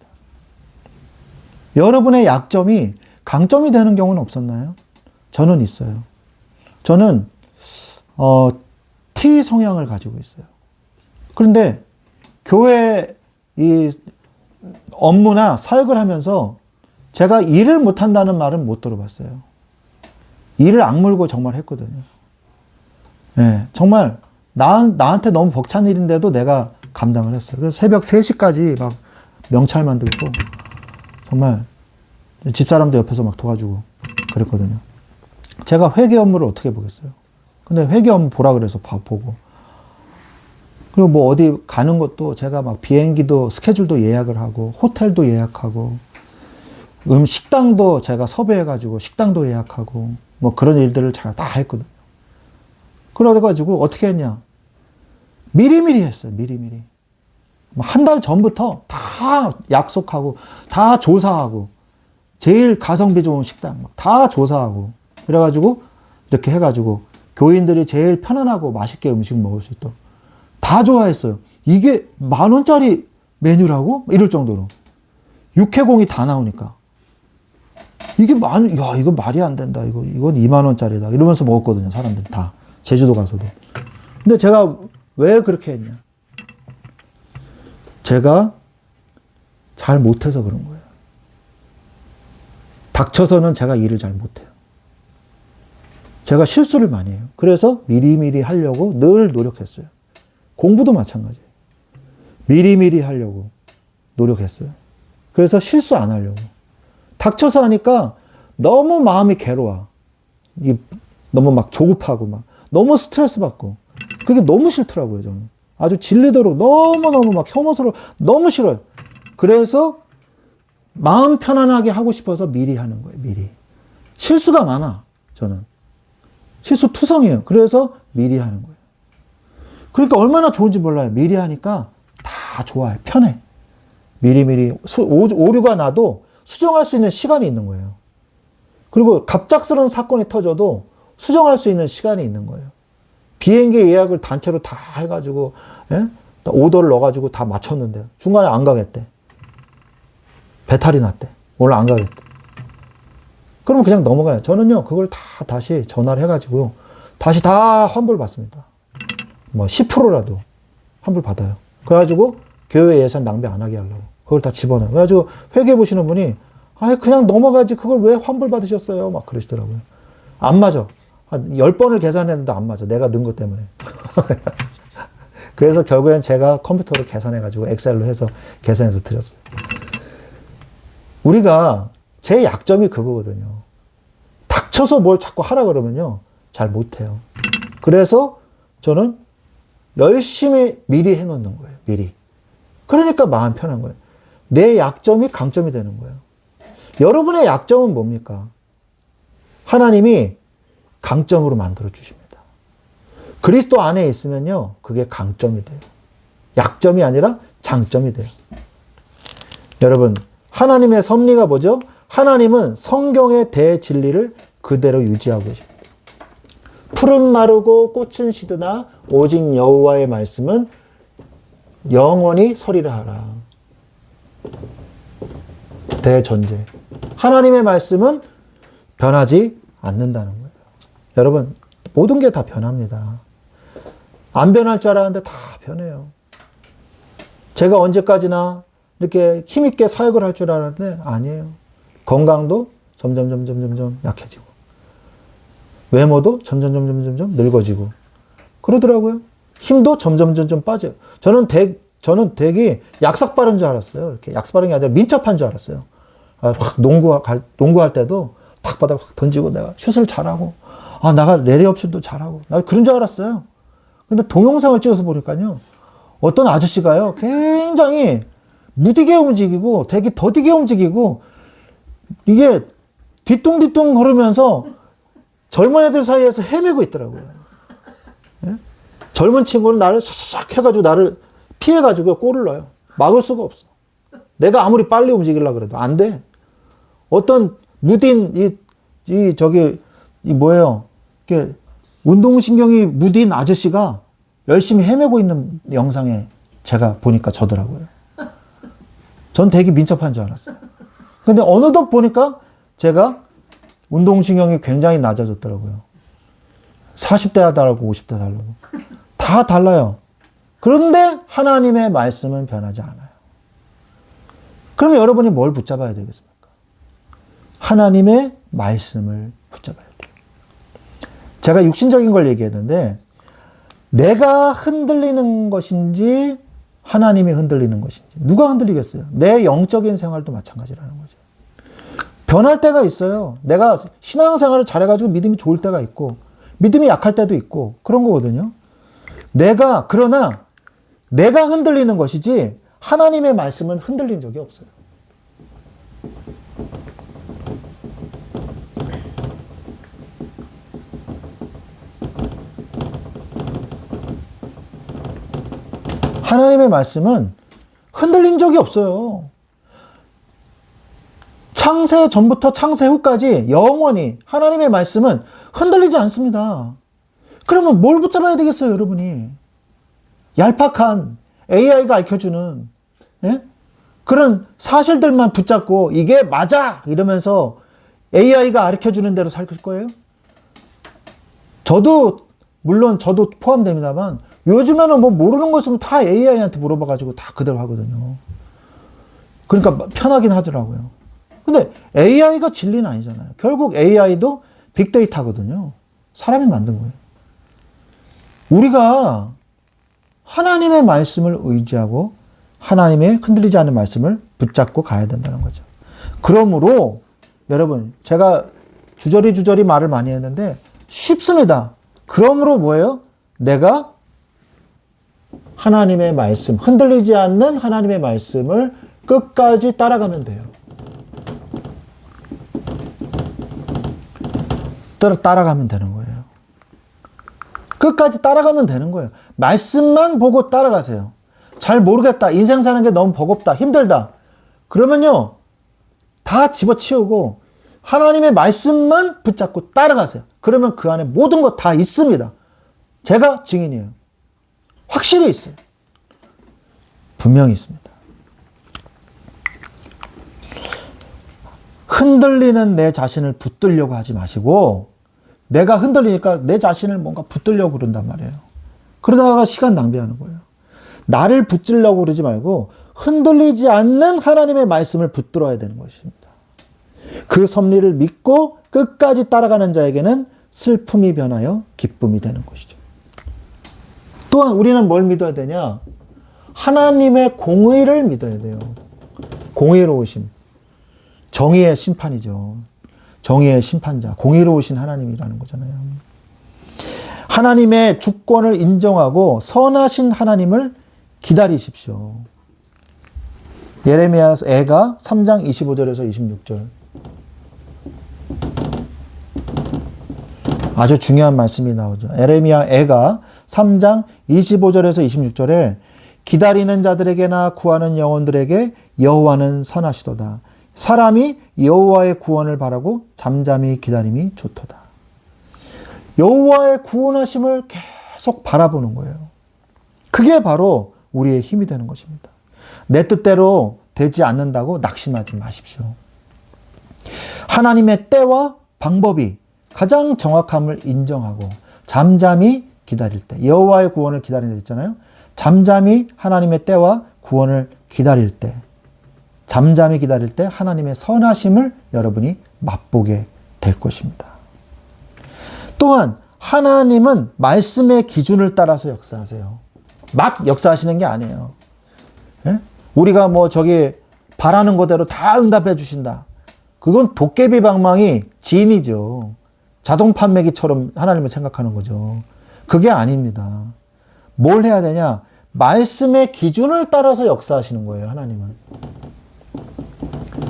여러분의 약점이 강점이 되는 경우는 없었나요? 저는 있어요. 저는 T 성향을 가지고 있어요. 그런데 교회 이 업무나 사역을 하면서 제가 일을 못한다는 말은 못 들어봤어요. 일을 악물고 정말 했거든요. 네, 정말 나한테 너무 벅찬 일인데도 내가 감당을 했어요. 그래서 새벽 3시까지 막 명찰 만들고 정말 집사람도 옆에서 막 도와주고 그랬거든요. 제가 회계 업무를 어떻게 보겠어요. 근데 회계 업무 보라 그래서 보고, 그리고 뭐 어디 가는 것도 제가 막 비행기도 스케줄도 예약을 하고 호텔도 예약하고 식당도 제가 섭외해가지고 식당도 예약하고 뭐 그런 일들을 제가 다 했거든요. 그래가지고 어떻게 했냐. 미리미리 했어요. 미리미리. 한 달 전부터 다 약속하고 다 조사하고 제일 가성비 좋은 식당 다 조사하고 그래가지고 이렇게 해가지고 교인들이 제일 편안하고 맛있게 음식 먹을 수 있도록 다 좋아했어요. 이게 10,000원짜리 메뉴라고? 이럴 정도로. 육회공이 다 나오니까. 야, 이거 말이 안 된다. 이건 20,000원짜리다. 이러면서 먹었거든요. 사람들 다. 제주도 가서도. 근데 제가 왜 그렇게 했냐. 제가 잘 못해서 그런 거예요. 닥쳐서는 제가 일을 잘 못해요. 제가 실수를 많이 해요. 그래서 미리미리 하려고 늘 노력했어요. 공부도 마찬가지예요. 미리미리 하려고 노력했어요. 그래서 실수 안 하려고. 닥쳐서 하니까 너무 마음이 괴로워. 너무 막 조급하고 막 너무 스트레스 받고 그게 너무 싫더라고요. 저는 아주 질리도록 너무너무 막 혐오스러워 너무 싫어요. 그래서 마음 편안하게 하고 싶어서 미리 하는 거예요. 미리. 실수가 많아. 저는 실수 투성이에요. 그래서 미리 하는 거예요. 그러니까 얼마나 좋은지 몰라요. 미리 하니까 다 좋아요. 편해. 미리미리 오류가 나도 수정할 수 있는 시간이 있는 거예요. 그리고 갑작스러운 사건이 터져도 수정할 수 있는 시간이 있는 거예요. 비행기 예약을 단체로 다 해가지고 오더를 넣어가지고 다 맞췄는데 중간에 안 가겠대. 배탈이 났대. 원래 안 가겠대. 그러면 그냥 넘어가요. 저는요 그걸 다 다시 전화를 해가지고 다시 다 환불 받습니다. 뭐 10%라도 환불 받아요. 그래가지고 교회 예산 낭비 안 하게 하려고 그걸 다 집어넣어요. 그래가지고 회계 보시는 분이 아 그냥 넘어가지 그걸 왜 환불 받으셨어요? 막 그러시더라고요. 안 맞아. 한 10번을 계산했는데 안 맞아. 내가 넣은 것 때문에. 그래서 결국엔 제가 컴퓨터로 계산해가지고 엑셀로 해서 계산해서 드렸어요. 우리가 제 약점이 그거거든요. 닥쳐서 뭘 자꾸 하라 그러면요. 잘 못해요. 그래서 저는 열심히 미리 해놓는 거예요. 미리. 그러니까 마음 편한 거예요. 내 약점이 강점이 되는 거예요. 여러분의 약점은 뭡니까? 하나님이 강점으로 만들어 주십니다. 그리스도 안에 있으면요, 그게 강점이 돼요. 약점이 아니라 장점이 돼요. 여러분, 하나님의 섭리가 뭐죠? 하나님은 성경의 대진리를 그대로 유지하고 계십니다. 풀은 마르고 꽃은 시드나 오직 여호와의 말씀은 영원히 서리라 하라. 대전제. 하나님의 말씀은 변하지 않는다는 거예요. 여러분, 모든 게 다 변합니다. 안 변할 줄 알았는데 다 변해요. 제가 언제까지나 이렇게 힘있게 사역을 할 줄 알았는데 아니에요. 건강도 점점 약해지고 외모도 점점 늙어지고 그러더라고요. 힘도 점점 빠져요. 저는 덱이 약삭 바른 줄 알았어요. 이렇게 약삭 바른 게 아니라 민첩한 줄 알았어요. 확 농구할 때도 탁 받아 확 던지고 내가 슛을 잘하고 내가 레이업 슛도 잘하고 나 그런 줄 알았어요. 근데 동영상을 찍어서 보니까요. 어떤 아저씨가요. 굉장히 무디게 움직이고 되게 더디게 움직이고 이게 뒤뚱뒤뚱 걸으면서 젊은 애들 사이에서 헤매고 있더라고요. 예? 젊은 친구는 나를 샥샥 해가지고 나를 피해가지고 골을 넣어요. 막을 수가 없어. 내가 아무리 빨리 움직이려고 그래도 안 돼. 어떤 무딘 뭐예요? 이렇게 운동신경이 무딘 아저씨가 열심히 헤매고 있는 영상에 제가 보니까 저더라고요. 전 되게 민첩한 줄 알았어요. 근데 어느덧 보니까 제가 운동신경이 굉장히 낮아졌더라고요. 40대 다르고 50대 다르고. 다 달라요. 그런데 하나님의 말씀은 변하지 않아요. 그러면 여러분이 뭘 붙잡아야 되겠습니까? 하나님의 말씀을 붙잡아야 돼요. 제가 육신적인 걸 얘기했는데 내가 흔들리는 것인지 하나님이 흔들리는 것인지 누가 흔들리겠어요? 내 영적인 생활도 마찬가지라는 거죠. 변할 때가 있어요. 내가 신앙생활을 잘해가지고 믿음이 좋을 때가 있고 믿음이 약할 때도 있고 그런 거거든요. 그러나 내가 흔들리는 것이지 하나님의 말씀은 흔들린 적이 없어요. 하나님의 말씀은 흔들린 적이 없어요. 창세 전부터 창세 후까지 영원히 하나님의 말씀은 흔들리지 않습니다. 그러면 뭘 붙잡아야 되겠어요, 여러분이? 얄팍한 AI가 알려주는 그런 사실들만 붙잡고 이게 맞아! 이러면서 AI가 가르쳐주는 대로 살 거예요? 물론 저도 포함됩니다만 요즘에는 뭐 모르는 거 있으면 다 AI한테 물어봐가지고 다 그대로 하거든요. 그러니까 편하긴 하더라고요. 근데 AI가 진리는 아니잖아요. 결국 AI도 빅데이터거든요. 사람이 만든 거예요. 우리가 하나님의 말씀을 의지하고 하나님의 흔들리지 않는 말씀을 붙잡고 가야 된다는 거죠. 그러므로 여러분 제가 주저리 말을 많이 했는데 쉽습니다. 그러므로 뭐예요? 내가 하나님의 말씀, 흔들리지 않는 하나님의 말씀을 끝까지 따라가면 돼요. 따라가면 되는 거예요. 끝까지 따라가면 되는 거예요. 말씀만 보고 따라가세요. 잘 모르겠다. 인생 사는 게 너무 버겁다. 힘들다. 그러면요. 다 집어치우고 하나님의 말씀만 붙잡고 따라가세요. 그러면 그 안에 모든 것 다 있습니다. 제가 증인이에요. 확실히 있어요. 분명히 있습니다. 흔들리는 내 자신을 붙들려고 하지 마시고 내가 흔들리니까 내 자신을 뭔가 붙들려고 그런단 말이에요. 그러다가 시간 낭비하는 거예요. 나를 붙들려고 그러지 말고 흔들리지 않는 하나님의 말씀을 붙들어야 되는 것입니다. 그 섭리를 믿고 끝까지 따라가는 자에게는 슬픔이 변하여 기쁨이 되는 것이죠. 또한 우리는 뭘 믿어야 되냐? 하나님의 공의를 믿어야 돼요. 공의로우심. 정의의 심판이죠. 정의의 심판자. 공의로우신 하나님이라는 거잖아요. 하나님의 주권을 인정하고 선하신 하나님을 기다리십시오. 예레미야 애가 3장 25절에서 26절. 아주 중요한 말씀이 나오죠. 예레미야 애가 3장 25절에서 26절에 기다리는 자들에게나 구하는 영혼들에게 여호와는 선하시도다. 사람이 여호와의 구원을 바라고 잠잠히 기다림이 좋도다. 여호와의 구원하심을 계속 바라보는 거예요. 그게 바로 우리의 힘이 되는 것입니다. 내 뜻대로 되지 않는다고 낙심하지 마십시오. 하나님의 때와 방법이 가장 정확함을 인정하고 잠잠히 기다릴 때, 여호와의 구원을 기다린다 했잖아요. 잠잠히 하나님의 때와 구원을 기다릴 때, 잠잠히 기다릴 때 하나님의 선하심을 여러분이 맛보게 될 것입니다. 또한 하나님은 말씀의 기준을 따라서 역사하세요. 막 역사하시는 게 아니에요. 예? 우리가 뭐 저기 바라는 거대로 다 응답해 주신다. 그건 도깨비 방망이 진이죠. 자동 판매기처럼 하나님을 생각하는 거죠. 그게 아닙니다. 뭘 해야 되냐? 말씀의 기준을 따라서 역사하시는 거예요, 하나님은.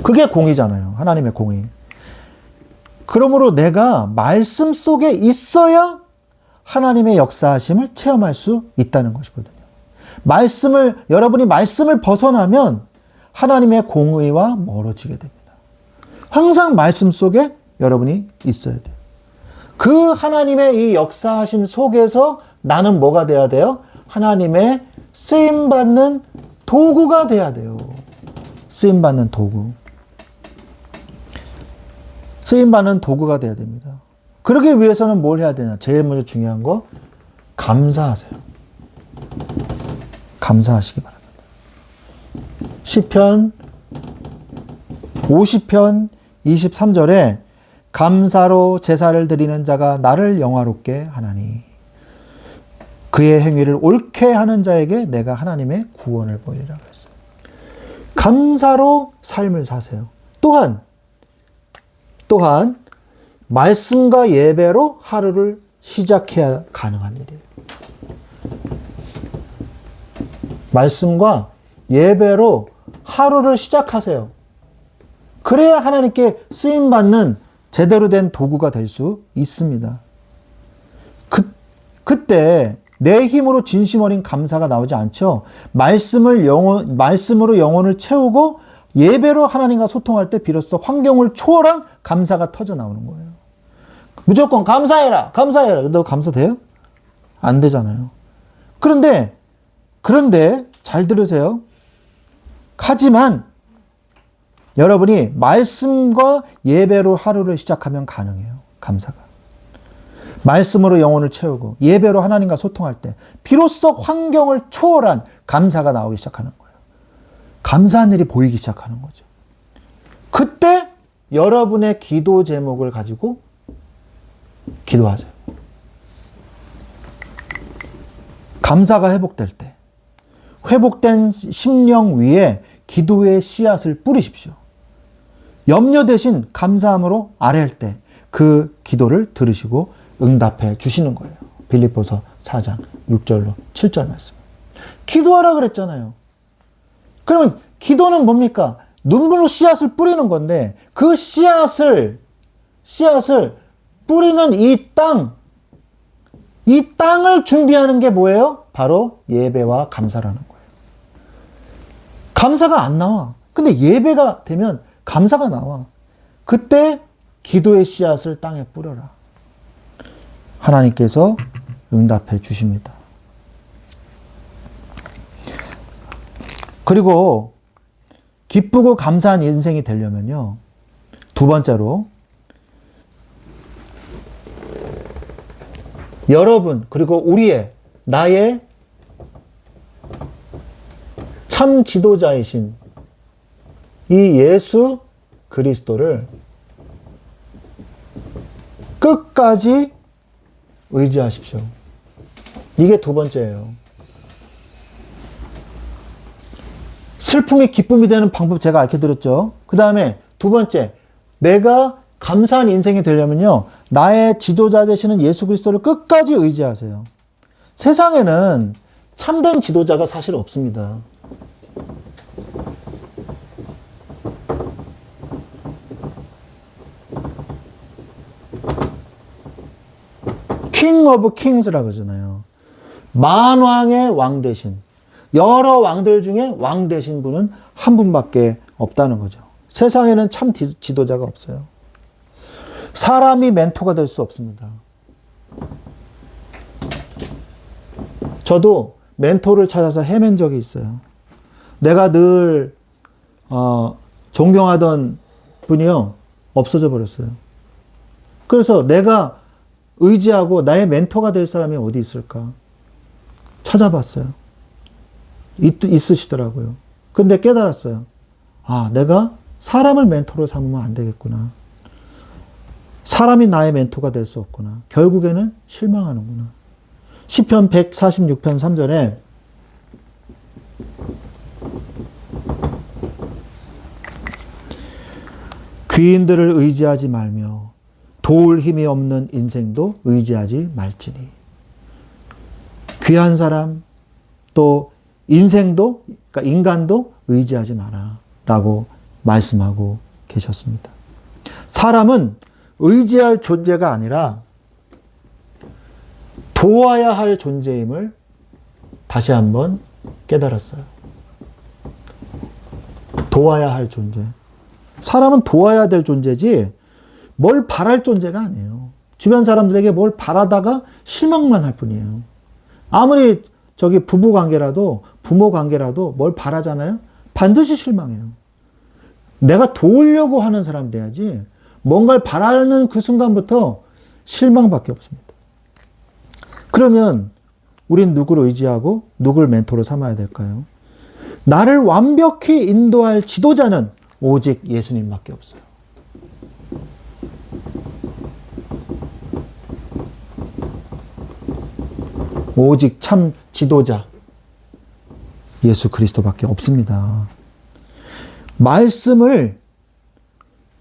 그게 공의잖아요. 하나님의 공의. 그러므로 내가 말씀 속에 있어야 하나님의 역사하심을 체험할 수 있다는 것이거든요. 여러분이 말씀을 벗어나면 하나님의 공의와 멀어지게 됩니다. 항상 말씀 속에 여러분이 있어야 돼요. 그 하나님의 이 역사하심 속에서 나는 뭐가 돼야 돼요? 하나님의 쓰임받는 도구가 돼야 돼요. 쓰임받는 도구. 쓰임받는 도구가 돼야 됩니다. 그러기 위해서는 뭘 해야 되냐? 제일 먼저 중요한 거, 감사하세요. 감사하시기 바랍니다. 시편 50편 23절에 감사로 제사를 드리는 자가 나를 영화롭게 하나니 그의 행위를 옳게 하는 자에게 내가 하나님의 구원을 보이리라 그랬어요. 감사로 삶을 사세요. 또한 말씀과 예배로 하루를 시작해야 가능한 일이에요. 말씀과 예배로 하루를 시작하세요. 그래야 하나님께 쓰임받는 제대로 된 도구가 될 수 있습니다. 그때 내 힘으로 진심 어린 감사가 나오지 않죠. 말씀으로 영혼을 채우고 예배로 하나님과 소통할 때 비로소 환경을 초월한 감사가 터져 나오는 거예요. 무조건 감사해라, 감사해라. 너 감사 돼요? 안 되잖아요. 그런데 잘 들으세요. 하지만 여러분이 말씀과 예배로 하루를 시작하면 가능해요. 감사가. 말씀으로 영혼을 채우고 예배로 하나님과 소통할 때 비로소 환경을 초월한 감사가 나오기 시작하는 거예요. 감사한 일이 보이기 시작하는 거죠. 그때 여러분의 기도 제목을 가지고 기도하세요. 감사가 회복될 때 회복된 심령 위에 기도의 씨앗을 뿌리십시오. 염려 대신 감사함으로 아뢰할 때 그 기도를 들으시고 응답해 주시는 거예요. 빌립보서 4장 6절로 7절 말씀. 기도하라 그랬잖아요. 그러면 기도는 뭡니까? 눈물로 씨앗을 뿌리는 건데 그 씨앗을 뿌리는 이 땅을 준비하는 게 뭐예요? 바로 예배와 감사라는 거예요. 감사가 안 나와. 근데 예배가 되면 감사가 나와. 그때 기도의 씨앗을 땅에 뿌려라. 하나님께서 응답해 주십니다. 그리고 기쁘고 감사한 인생이 되려면요. 두 번째로 여러분 그리고 우리의 나의 참 지도자이신 이 예수 그리스도를 끝까지 의지하십시오. 이게 두 번째예요. 슬픔이 기쁨이 되는 방법 제가 알려드렸죠. 그 다음에 두 번째, 내가 감사한 인생이 되려면요, 나의 지도자 되시는 예수 그리스도를 끝까지 의지하세요. 세상에는 참된 지도자가 사실 없습니다. 킹 오브 킹스라고 그러잖아요. 만왕의 왕 되신, 여러 왕들 중에 왕 되신 분은 한 분밖에 없다는 거죠. 세상에는 참 지도자가 없어요. 사람이 멘토가 될 수 없습니다. 저도 멘토를 찾아서 헤맨 적이 있어요. 내가 늘 존경하던 분이요, 없어져 버렸어요. 그래서 내가 의지하고 나의 멘토가 될 사람이 어디 있을까 찾아봤어요. 있으시더라고요. 근데 깨달았어요. 아, 내가 사람을 멘토로 삼으면 안 되겠구나. 사람이 나의 멘토가 될 수 없구나. 결국에는 실망하는구나. 시편 146편 3절에 귀인들을 의지하지 말며 도울 힘이 없는 인생도 의지하지 말지니. 귀한 사람, 또 인생도, 그러니까 인간도 의지하지 마라 라고 말씀하고 계셨습니다. 사람은 의지할 존재가 아니라 도와야 할 존재임을 다시 한번 깨달았어요. 도와야 할 존재. 사람은 도와야 될 존재지 뭘 바랄 존재가 아니에요. 주변 사람들에게 뭘 바라다가 실망만 할 뿐이에요. 아무리 부부 관계라도, 부모 관계라도 뭘 바라잖아요? 반드시 실망해요. 내가 도우려고 하는 사람 돼야지, 뭔가를 바라는 그 순간부터 실망밖에 없습니다. 그러면 우린 누구를 의지하고 누구를 멘토로 삼아야 될까요? 나를 완벽히 인도할 지도자는 오직 예수님밖에 없어요. 오직 참 지도자 예수 그리스도밖에 없습니다. 말씀을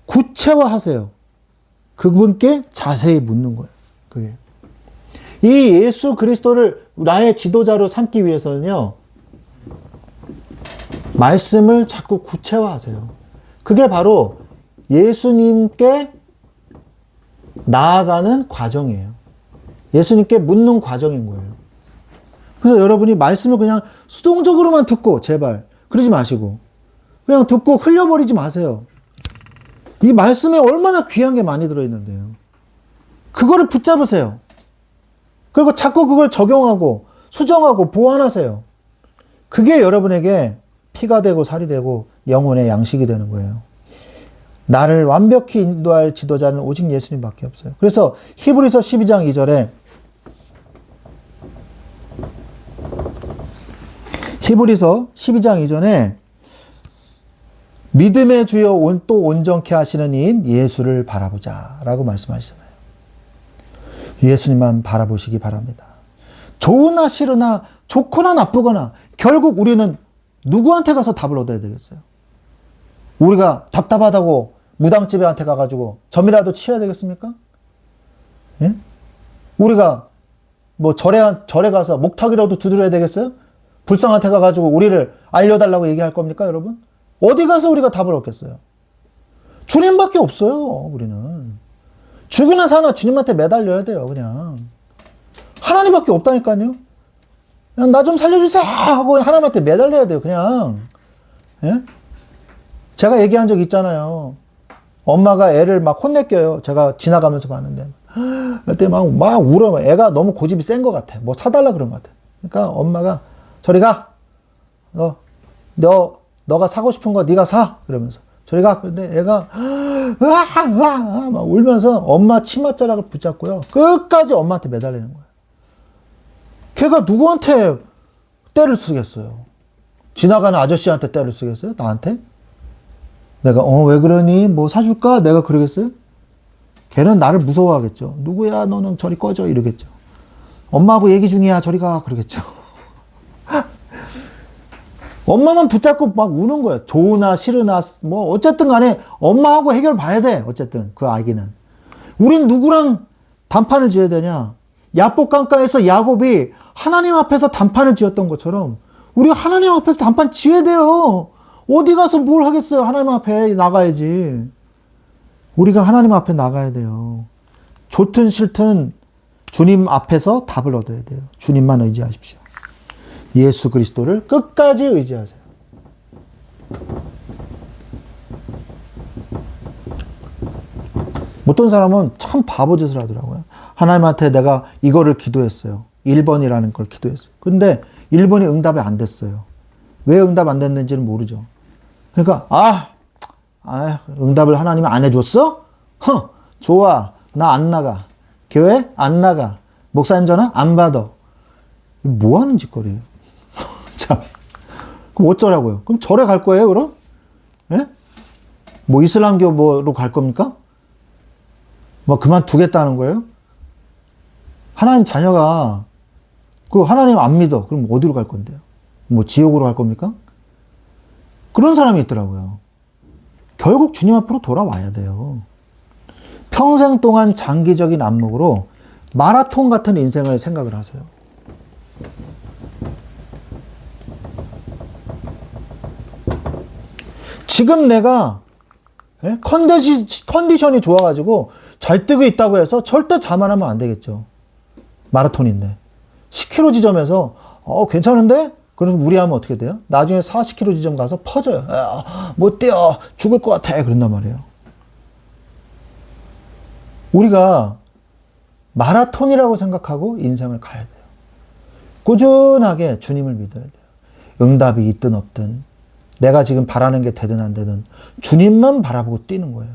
구체화하세요. 그분께 자세히 묻는 거예요. 그게. 이 예수 그리스도를 나의 지도자로 삼기 위해서는요, 말씀을 자꾸 구체화하세요. 그게 바로 예수님께 나아가는 과정이에요. 예수님께 묻는 과정인 거예요. 그래서 여러분이 말씀을 그냥 수동적으로만 듣고, 제발 그러지 마시고, 그냥 듣고 흘려버리지 마세요. 이 말씀에 얼마나 귀한 게 많이 들어있는데요. 그거를 붙잡으세요. 그리고 자꾸 그걸 적용하고 수정하고 보완하세요. 그게 여러분에게 피가 되고 살이 되고 영혼의 양식이 되는 거예요. 나를 완벽히 인도할 지도자는 오직 예수님밖에 없어요. 그래서 히브리서 12장 2절에 히브리서 12장 2절에 믿음의 주여 또 온전케 하시는 이인 예수를 바라보자 라고 말씀하시잖아요. 예수님만 바라보시기 바랍니다. 좋으나 싫으나 좋거나 나쁘거나 결국 우리는 누구한테 가서 답을 얻어야 되겠어요? 우리가 답답하다고 무당집에한테 가가지고 점이라도 치어야 되겠습니까? 예? 우리가 뭐 절에 가서 목탁이라도 두드려야 되겠어요? 불상한테 가가지고 우리를 알려달라고 얘기할 겁니까, 여러분? 어디 가서 우리가 답을 얻겠어요? 주님밖에 없어요, 우리는. 죽으나 사나 주님한테 매달려야 돼요, 그냥. 하나님밖에 없다니까요. 그냥 나 좀 살려주세요 하고 하나님한테 매달려야 돼요, 그냥. 예? 제가 얘기한 적 있잖아요. 엄마가 애를 막 혼내껴요. 제가 지나가면서 봤는데. 그때 막 울어. 애가 너무 고집이 센 것 같아. 뭐 사달라 그런 것 같아. 그러니까 엄마가 저리 가. 너가 사고 싶은 거 네가 사. 그러면서 저리 가. 근데 애가 막 울면서 엄마 치맛자락을 붙잡고요. 끝까지 엄마한테 매달리는 거예요. 걔가 누구한테 떼를 쓰겠어요? 지나가는 아저씨한테 떼를 쓰겠어요? 나한테? 내가 왜 그러니? 뭐 사줄까? 내가 그러겠어요? 걔는 나를 무서워하겠죠. 누구야? 너는 저리 꺼져 이러겠죠. 엄마하고 얘기 중이야. 저리 가 그러겠죠. 엄마만 붙잡고 막 우는 거예요. 좋으나 싫으나 뭐 어쨌든 간에 엄마하고 해결 봐야 돼. 어쨌든 그 아기는. 우린 누구랑 단판을 지어야 되냐? 야복강가에서 야곱이 하나님 앞에서 단판을 지었던 것처럼 우리가 하나님 앞에서 단판 지어야 돼요. 어디 가서 뭘 하겠어요? 하나님 앞에 나가야지. 우리가 하나님 앞에 나가야 돼요. 좋든 싫든 주님 앞에서 답을 얻어야 돼요. 주님만 의지하십시오. 예수 그리스도를 끝까지 의지하세요. 어떤 사람은 참 바보짓을 하더라고요. 하나님한테 내가 이거를 기도했어요. 1번이라는 걸 기도했어요. 근데 1번이 응답이 안 됐어요. 왜 응답 안 됐는지는 모르죠. 그러니까 응답을 하나님이 안 해줬어? 좋아. 나 안 나가. 교회 안 나가. 목사님 전화 안 받아. 뭐 하는 짓거리예요? 참. 그럼 어쩌라고요? 그럼 절에 갈 거예요, 그럼? 예? 뭐 이슬람교로 갈 겁니까? 뭐 그만두겠다는 거예요? 하나님 자녀가 그 하나님 안 믿어. 그럼 어디로 갈 건데요? 뭐 지옥으로 갈 겁니까? 그런 사람이 있더라고요. 결국 주님 앞으로 돌아와야 돼요. 평생 동안 장기적인 안목으로 마라톤 같은 인생을 생각을 하세요. 지금 내가 컨디션이 좋아가지고 잘 뛰고 있다고 해서 절대 자만하면 안 되겠죠. 마라톤인데 10km 지점에서 괜찮은데? 그럼 무리하면 어떻게 돼요? 나중에 40km 지점 가서 퍼져요. 못 뛰어. 죽을 것 같아. 그런단 말이에요. 우리가 마라톤이라고 생각하고 인생을 가야 돼요. 꾸준하게 주님을 믿어야 돼요. 응답이 있든 없든 내가 지금 바라는 게 되든 안 되든 주님만 바라보고 뛰는 거예요.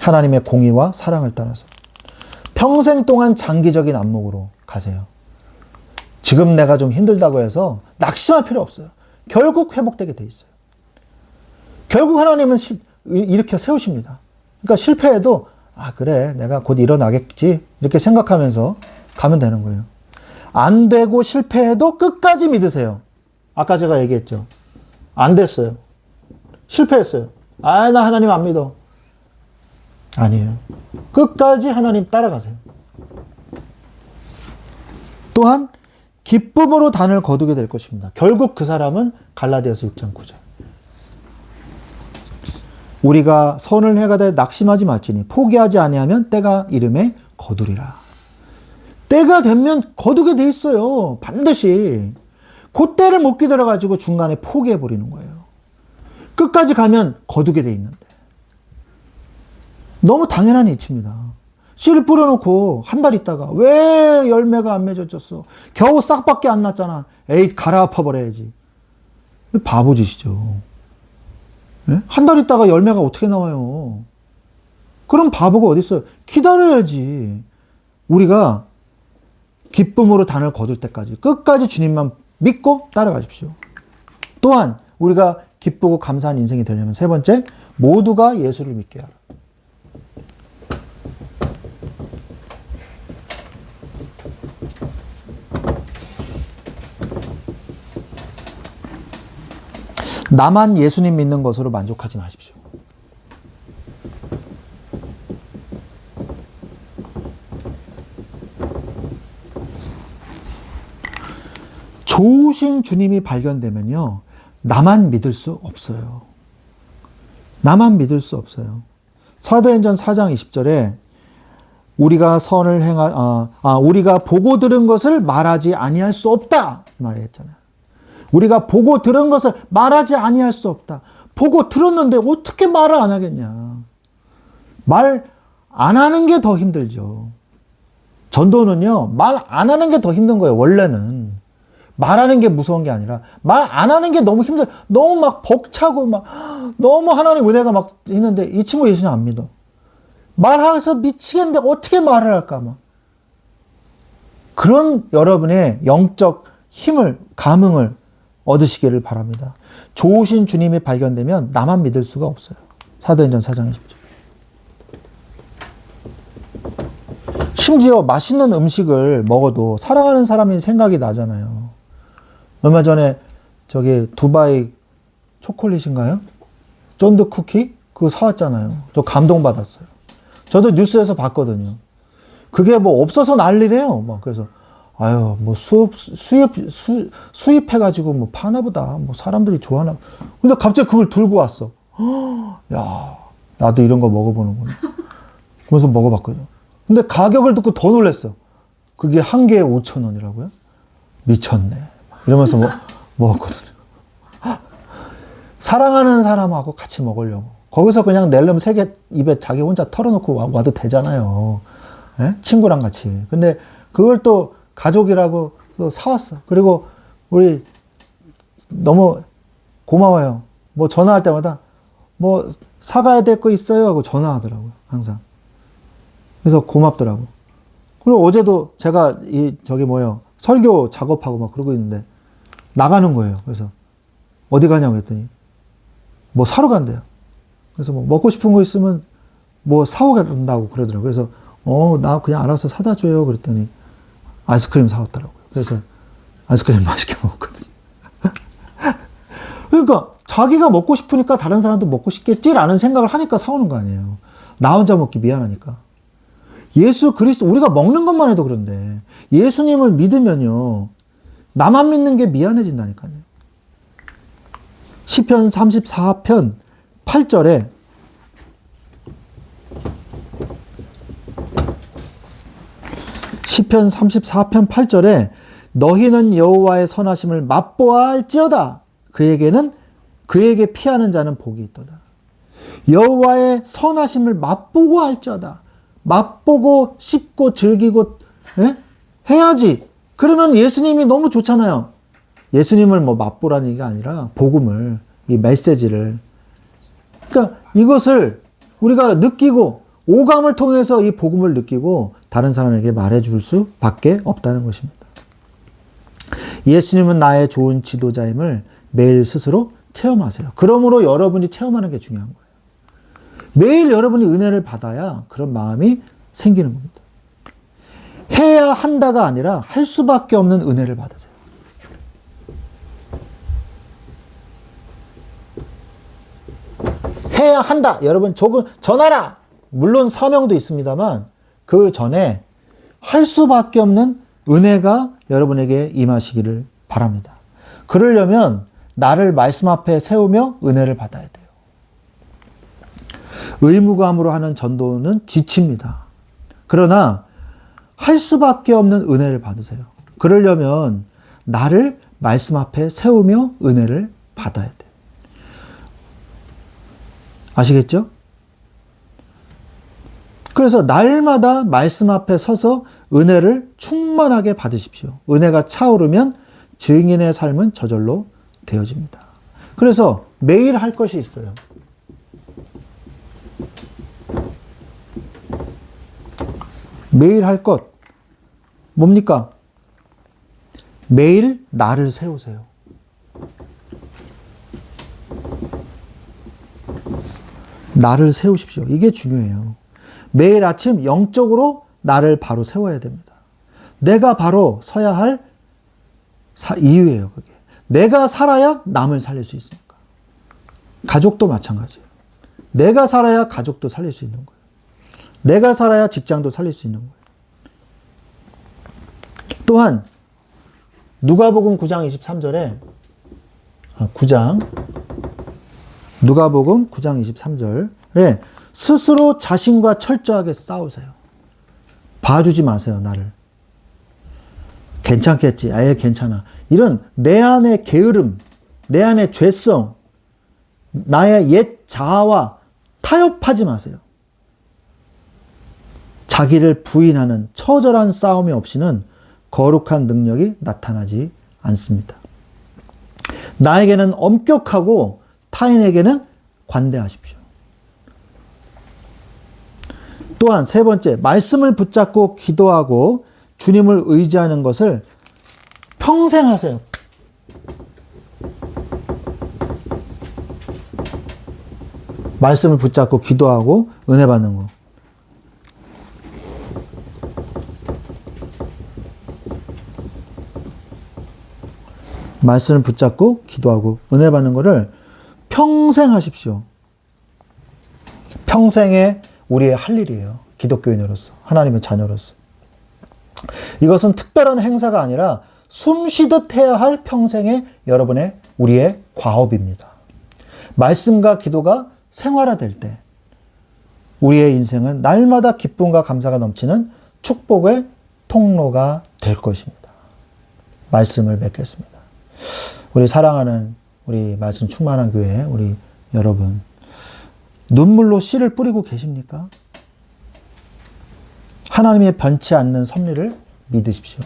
하나님의 공의와 사랑을 따라서 평생 동안 장기적인 안목으로 가세요. 지금 내가 좀 힘들다고 해서 낙심할 필요 없어요. 결국 회복되게 돼 있어요. 결국 하나님은 이렇게 세우십니다. 그러니까 실패해도 그래 내가 곧 일어나겠지 이렇게 생각하면서 가면 되는 거예요. 안 되고 실패해도 끝까지 믿으세요. 아까 제가 얘기했죠. 안 됐어요. 실패했어요. 나 하나님 안 믿어. 아니에요. 끝까지 하나님 따라가세요. 또한 기쁨으로 단을 거두게 될 것입니다. 결국 그 사람은 갈라디아서 6장 9절. 우리가 선을 행하되 낙심하지 말지니 포기하지 아니하면 때가 이름에 거두리라. 때가 되면 거두게 돼 있어요. 반드시. 그 때를 못 기다려가지고 중간에 포기해버리는 거예요. 끝까지 가면 거두게 돼 있는데. 너무 당연한 이치입니다. 씨를 뿌려놓고 한 달 있다가 왜 열매가 안 맺어졌어? 겨우 싹밖에 안 났잖아. 에이 갈아엎어 버려야지. 바보짓이죠. 네? 한 달 있다가 열매가 어떻게 나와요? 그럼 바보가 어디 있어요? 기다려야지. 우리가 기쁨으로 단을 거둘 때까지 끝까지 주님만 믿고 따라가십시오. 또한 우리가 기쁘고 감사한 인생이 되려면 세 번째, 모두가 예수를 믿게 하라. 나만 예수님 믿는 것으로 만족하지 마십시오. 좋으신 주님이 발견되면요, 나만 믿을 수 없어요. 나만 믿을 수 없어요. 사도행전 4장 20절에 우리가 우리가 보고 들은 것을 말하지 아니할 수 없다 이 말을 했잖아요. 우리가 보고 들은 것을 말하지 아니할 수 없다. 보고 들었는데 어떻게 말을 안 하겠냐. 말 안 하는 게 더 힘들죠. 전도는요, 말 안 하는 게 더 힘든 거예요. 원래는 말하는 게 무서운 게 아니라 말 안 하는 게 너무 힘들어. 너무 막 벅차고 막 너무 하나님 은혜가 막 있는데 이 친구 예수님 안 믿어. 말해서 미치겠는데 어떻게 말을 할까 막. 그런 여러분의 영적 힘을, 감흥을 얻으시기를 바랍니다. 좋으신 주님이 발견되면 나만 믿을 수가 없어요. 사도행전 4장 20절. 심지어 맛있는 음식을 먹어도 사랑하는 사람이 생각이 나잖아요. 얼마 전에 저기 두바이 초콜릿인가요? 쫀득 쿠키? 그거 사왔잖아요. 저 감동받았어요. 저도 뉴스에서 봤거든요. 그게 뭐 없어서 난리래요. 막 그래서 아유 뭐 수입해가지고 뭐 파나보다 뭐 사람들이 좋아하나. 근데 갑자기 그걸 들고 왔어. 야 나도 이런 거 먹어보는구나. 그래서 먹어봤거든요. 근데 가격을 듣고 더 놀랐어. 그게 한 개에 5,000원이라고요? 미쳤네. 이러면서 먹었거든요. 사랑하는 사람하고 같이 먹으려고. 거기서 그냥 낼려면 3개 입에 자기 혼자 털어놓고 와도 되잖아요. 예? 친구랑 같이. 근데 그걸 또 가족이라고 또 사왔어. 그리고 우리 너무 고마워요. 뭐 전화할 때마다 뭐 사가야 될 거 있어요? 하고 전화하더라고요. 항상. 그래서 고맙더라고. 그리고 어제도 제가 설교 작업하고 막 그러고 있는데 나가는 거예요. 그래서 어디 가냐고 했더니 뭐 사러 간대요. 그래서 뭐 먹고 싶은 거 있으면 뭐 사오간다고 그러더라고요. 그래서 나 그냥 알아서 사다 줘요. 그랬더니 아이스크림 사왔더라고요. 그래서 아이스크림 맛있게 먹었거든요. 그러니까 자기가 먹고 싶으니까 다른 사람도 먹고 싶겠지라는 생각을 하니까 사오는 거 아니에요. 나 혼자 먹기 미안하니까. 예수 그리스도, 우리가 먹는 것만 해도 그런데 예수님을 믿으면요, 나만 믿는 게 미안해진다니까요. 시편 34편 8절에 시편 34편 8절에 너희는 여호와의 선하심을 맛보아 알지어다. 그에게 피하는 자는 복이 있도다. 여호와의 선하심을 맛보고 알지어다. 맛보고 씹고 즐기고 해야지. 그러면 예수님이 너무 좋잖아요. 예수님을 뭐 맛보라는 얘기가 아니라 복음을, 이 메시지를. 그러니까 이것을 우리가 느끼고 오감을 통해서 이 복음을 느끼고 다른 사람에게 말해줄 수밖에 없다는 것입니다. 예수님은 나의 좋은 지도자임을 매일 스스로 체험하세요. 그러므로 여러분이 체험하는 게 중요한 거예요. 매일 여러분이 은혜를 받아야 그런 마음이 생기는 겁니다. 해야 한다가 아니라 할 수밖에 없는 은혜를 받으세요. 해야 한다. 여러분 조금 전하라. 물론 사명도 있습니다만 그 전에 할 수밖에 없는 은혜가 여러분에게 임하시기를 바랍니다. 그러려면 나를 말씀 앞에 세우며 은혜를 받아야 돼요. 의무감으로 하는 전도는 지칩니다. 그러나 할 수밖에 없는 은혜를 받으세요. 그러려면 나를 말씀 앞에 세우며 은혜를 받아야 돼요. 아시겠죠? 그래서 날마다 말씀 앞에 서서 은혜를 충만하게 받으십시오. 은혜가 차오르면 증인의 삶은 저절로 되어집니다. 그래서 매일 할 것이 있어요. 매일 할 것 뭡니까? 매일 나를 세우세요. 나를 세우십시오. 이게 중요해요. 매일 아침 영적으로 나를 바로 세워야 됩니다. 내가 바로 서야 할 이유예요. 그게. 내가 살아야 남을 살릴 수 있으니까. 가족도 마찬가지예요. 내가 살아야 가족도 살릴 수 있는 거예요. 내가 살아야 직장도 살릴 수 있는 거예요. 또한 누가복음 9장 23절에 누가복음 9장 23절에 스스로 자신과 철저하게 싸우세요. 봐주지 마세요, 나를. 괜찮겠지. 아예 괜찮아. 이런 내 안의 게으름, 내 안의 죄성, 나의 옛 자아와 타협하지 마세요. 자기를 부인하는 처절한 싸움이 없이는 거룩한 능력이 나타나지 않습니다. 나에게는 엄격하고 타인에게는 관대하십시오. 또한 세 번째, 말씀을 붙잡고 기도하고 주님을 의지하는 것을 평생 하세요. 말씀을 붙잡고 기도하고 은혜 받는 거. 말씀을 붙잡고 기도하고 은혜 받는 거를 평생 하십시오. 평생에 우리의 할 일이에요. 기독교인으로서, 하나님의 자녀로서. 이것은 특별한 행사가 아니라 숨 쉬듯 해야 할 평생의 여러분의 우리의 과업입니다. 말씀과 기도가 생활화될 때 우리의 인생은 날마다 기쁨과 감사가 넘치는 축복의 통로가 될 것입니다. 말씀을 맺겠습니다. 우리 사랑하는 우리 말씀 충만한 교회 우리 여러분, 눈물로 씨를 뿌리고 계십니까? 하나님의 변치 않는 섭리를 믿으십시오.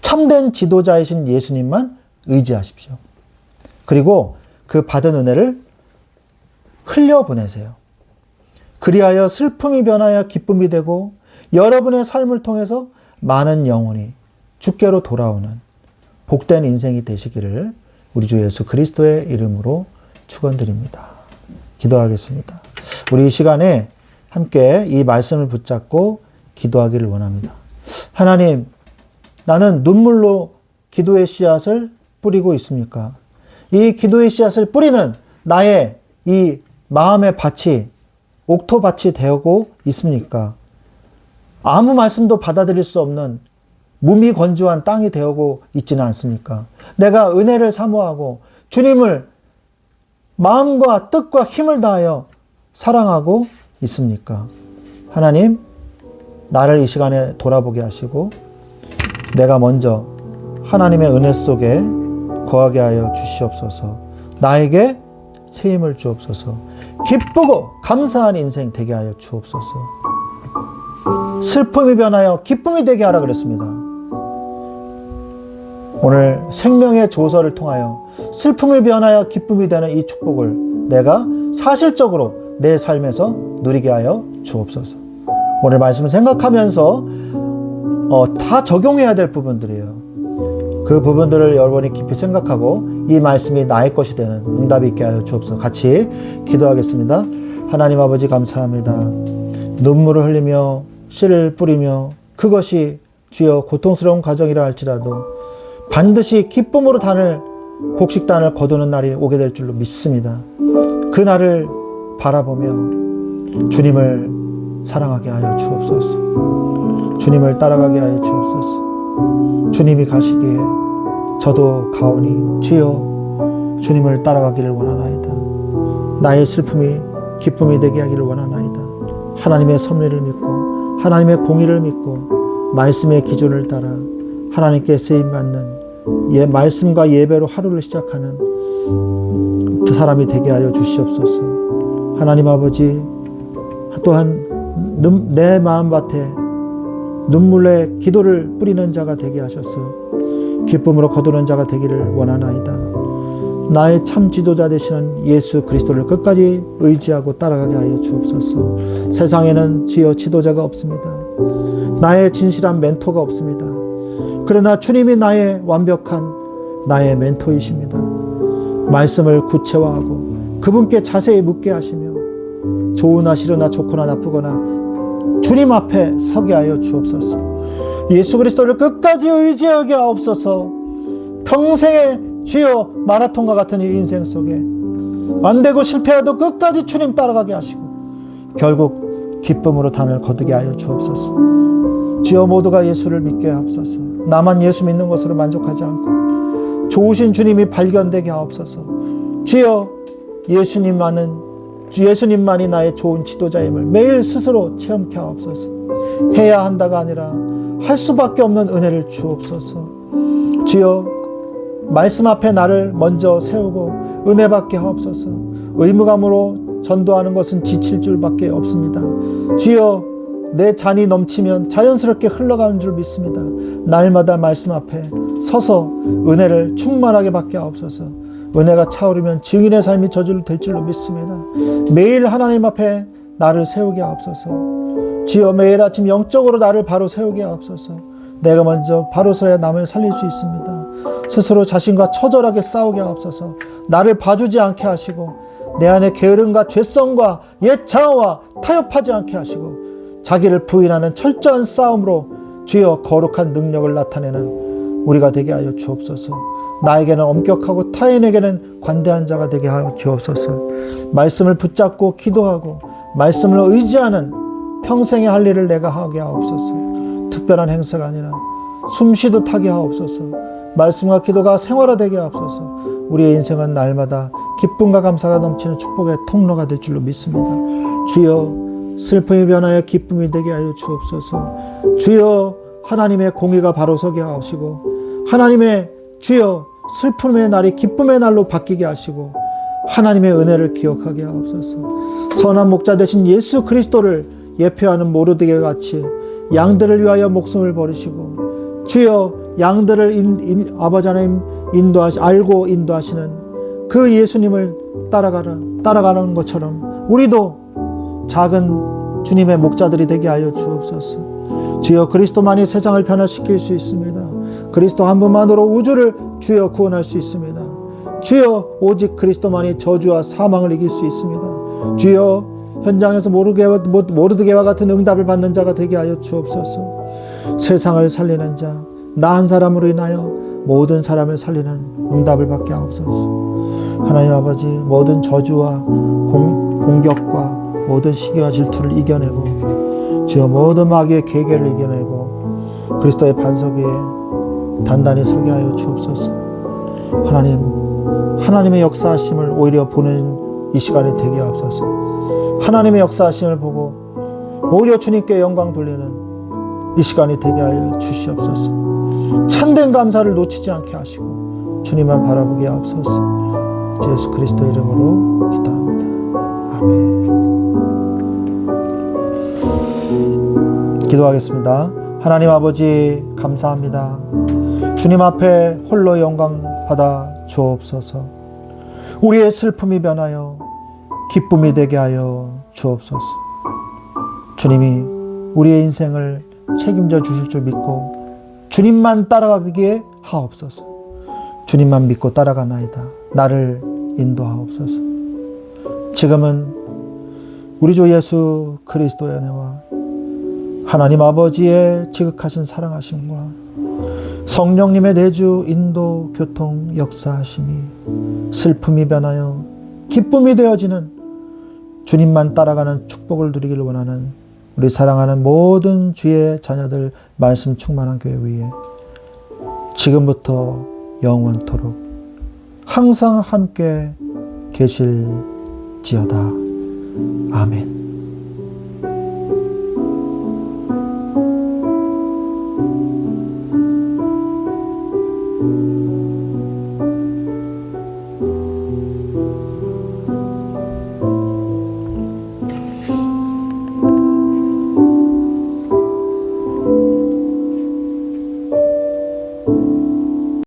참된 지도자이신 예수님만 의지하십시오. 그리고 그 받은 은혜를 흘려보내세요. 그리하여 슬픔이 변하여 기쁨이 되고 여러분의 삶을 통해서 많은 영혼이 주께로 돌아오는 복된 인생이 되시기를 우리 주 예수 그리스도의 이름으로 축원드립니다. 기도하겠습니다. 우리 이 시간에 함께 이 말씀을 붙잡고 기도하기를 원합니다. 하나님, 나는 눈물로 기도의 씨앗을 뿌리고 있습니까? 이 기도의 씨앗을 뿌리는 나의 이 마음의 밭이 옥토밭이 되고 있습니까? 아무 말씀도 받아들일 수 없는 무미건조한 땅이 되고 있지는 않습니까? 내가 은혜를 사모하고 주님을 마음과 뜻과 힘을 다하여 사랑하고 있습니까? 하나님, 나를 이 시간에 돌아보게 하시고 내가 먼저 하나님의 은혜 속에 거하게 하여 주시옵소서. 나에게 새 힘을 주옵소서. 기쁘고 감사한 인생 되게 하여 주옵소서. 슬픔이 변하여 기쁨이 되게 하라 그랬습니다. 오늘 생명의 조서를 통하여 슬픔이 변하여 기쁨이 되는 이 축복을 내가 사실적으로 내 삶에서 누리게 하여 주옵소서. 오늘 말씀을 생각하면서 다 적용해야 될 부분들이에요. 그 부분들을 여러분이 깊이 생각하고 이 말씀이 나의 것이 되는 응답이 있게 하여 주옵소서. 같이 기도하겠습니다. 하나님 아버지 감사합니다. 눈물을 흘리며 씨를 뿌리며 그것이 주여 고통스러운 과정이라 할지라도 반드시 기쁨으로 곡식단을 거두는 날이 오게 될 줄로 믿습니다. 그 날을 바라보며 주님을 사랑하게 하여 주옵소서. 주님을 따라가게 하여 주옵소서. 주님이 가시기에 저도 가오니 주여 주님을 따라가기를 원하나이다. 나의 슬픔이 기쁨이 되게 하기를 원하나이다. 하나님의 섭리를 믿고 하나님의 공의를 믿고 말씀의 기준을 따라 하나님께 쓰임받는 말씀과 예배로 하루를 시작하는 그 사람이 되게 하여 주시옵소서. 하나님 아버지, 또한 내 마음밭에 눈물의 기도를 뿌리는 자가 되게 하셔서 기쁨으로 거두는 자가 되기를 원하나이다. 나의 참 지도자 되시는 예수 그리스도를 끝까지 의지하고 따라가게 하여 주옵소서. 세상에는 주여 지도자가 없습니다. 나의 진실한 멘토가 없습니다. 그러나 주님이 나의 완벽한 나의 멘토이십니다. 말씀을 구체화하고 그분께 자세히 묻게 하시며 좋으나 싫으나 좋거나 나쁘거나 주님 앞에 서게 하여 주옵소서. 예수 그리스도를 끝까지 의지하게 하옵소서. 평생의 주여 마라톤과 같은 이 인생 속에 안 되고 실패해도 끝까지 주님 따라가게 하시고 결국 기쁨으로 단을 거두게 하여 주옵소서. 주여 모두가 예수를 믿게 하옵소서. 나만 예수 믿는 것으로 만족하지 않고 좋으신 주님이 발견되게 하옵소서. 주여 예수님만이 나의 좋은 지도자임을 매일 스스로 체험케 하옵소서. 해야 한다가 아니라 할 수밖에 없는 은혜를 주옵소서. 주여 말씀 앞에 나를 먼저 세우고 은혜 받게 하옵소서. 의무감으로 전도하는 것은 지칠 줄밖에 없습니다. 주여 내 잔이 넘치면 자연스럽게 흘러가는 줄 믿습니다. 날마다 말씀 앞에 서서 은혜를 충만하게 받게 하옵소서. 은혜가 차오르면 증인의 삶이 저절로 될 줄로 믿습니다. 매일 하나님 앞에 나를 세우게 하옵소서. 주여 매일 아침 영적으로 나를 바로 세우게 하옵소서. 내가 먼저 바로 서야 남을 살릴 수 있습니다. 스스로 자신과 처절하게 싸우게 하옵소서. 나를 봐주지 않게 하시고 내 안에 게으름과 죄성과 옛 자아와 타협하지 않게 하시고 자기를 부인하는 철저한 싸움으로 주여 거룩한 능력을 나타내는 우리가 되게 하여 주옵소서. 나에게는 엄격하고 타인에게는 관대한 자가 되게 하여 주옵소서. 말씀을 붙잡고 기도하고 말씀을 의지하는 평생의 할 일을 내가 하게 하옵소서. 특별한 행사가 아니라 숨쉬듯 하게 하옵소서. 말씀과 기도가 생활화되게 하옵소서. 우리의 인생은 날마다 기쁨과 감사가 넘치는 축복의 통로가 될 줄로 믿습니다. 주여 슬픔이 변하여 기쁨이 되게 하여 주옵소서. 주여 하나님의 공의가 바로 서게 하시고 하나님의 주여 슬픔의 날이 기쁨의 날로 바뀌게 하시고 하나님의 은혜를 기억하게 하옵소서. 선한 목자 되신 예수 그리스도를 예표하는 모르드게 같이 양들을 위하여 목숨을 버리시고 주여 양들을 아버지 하나님 알고 인도하시는 그 예수님을 따라가는 것처럼 우리도 작은 주님의 목자들이 되게 하여 주옵소서. 주여 그리스도만이 세상을 변화시킬 수 있습니다. 그리스도 한 분만으로 우주를 주여 구원할 수 있습니다. 주여 오직 그리스도만이 저주와 사망을 이길 수 있습니다. 주여 현장에서 모르드게와 같은 응답을 받는 자가 되게 하여 주옵소서. 세상을 살리는 자, 나 한 사람으로 인하여 모든 사람을 살리는 응답을 받게 하옵소서. 하나님 아버지 모든 저주와 공격과 모든 시기와 질투를 이겨내고 주여 모든 마귀의 계계를 이겨내고 그리스도의 반석 위에 단단히 서게 하여 주옵소서. 하나님의 역사하심을 오히려 보는 이 시간이 되게 하옵소서. 하나님의 역사하심을 보고 오히려 주님께 영광 돌리는 이 시간이 되게 하여 주시옵소서. 참된 감사를 놓치지 않게 하시고 주님만 바라보게 하옵소서. 예수 그리스도 이름으로 기도합니다. 아멘. 기도하겠습니다. 하나님 아버지 감사합니다. 주님 앞에 홀로 영광 받아 주옵소서. 우리의 슬픔이 변하여 기쁨이 되게 하여 주옵소서. 주님이 우리의 인생을 책임져 주실 줄 믿고 주님만 따라가기에 하옵소서. 주님만 믿고 따라가나이다. 나를 인도하옵소서. 지금은 우리 주 예수 그리스도의 은혜와 하나님 아버지의 지극하신 사랑하심과 성령님의 내주 인도 교통 역사하심이 슬픔이 변하여 기쁨이 되어지는 주님만 따라가는 축복을 누리기를 원하는 우리 사랑하는 모든 주의 자녀들 말씀 충만한 교회 위에 지금부터 영원토록 항상 함께 계실지어다. 아멘.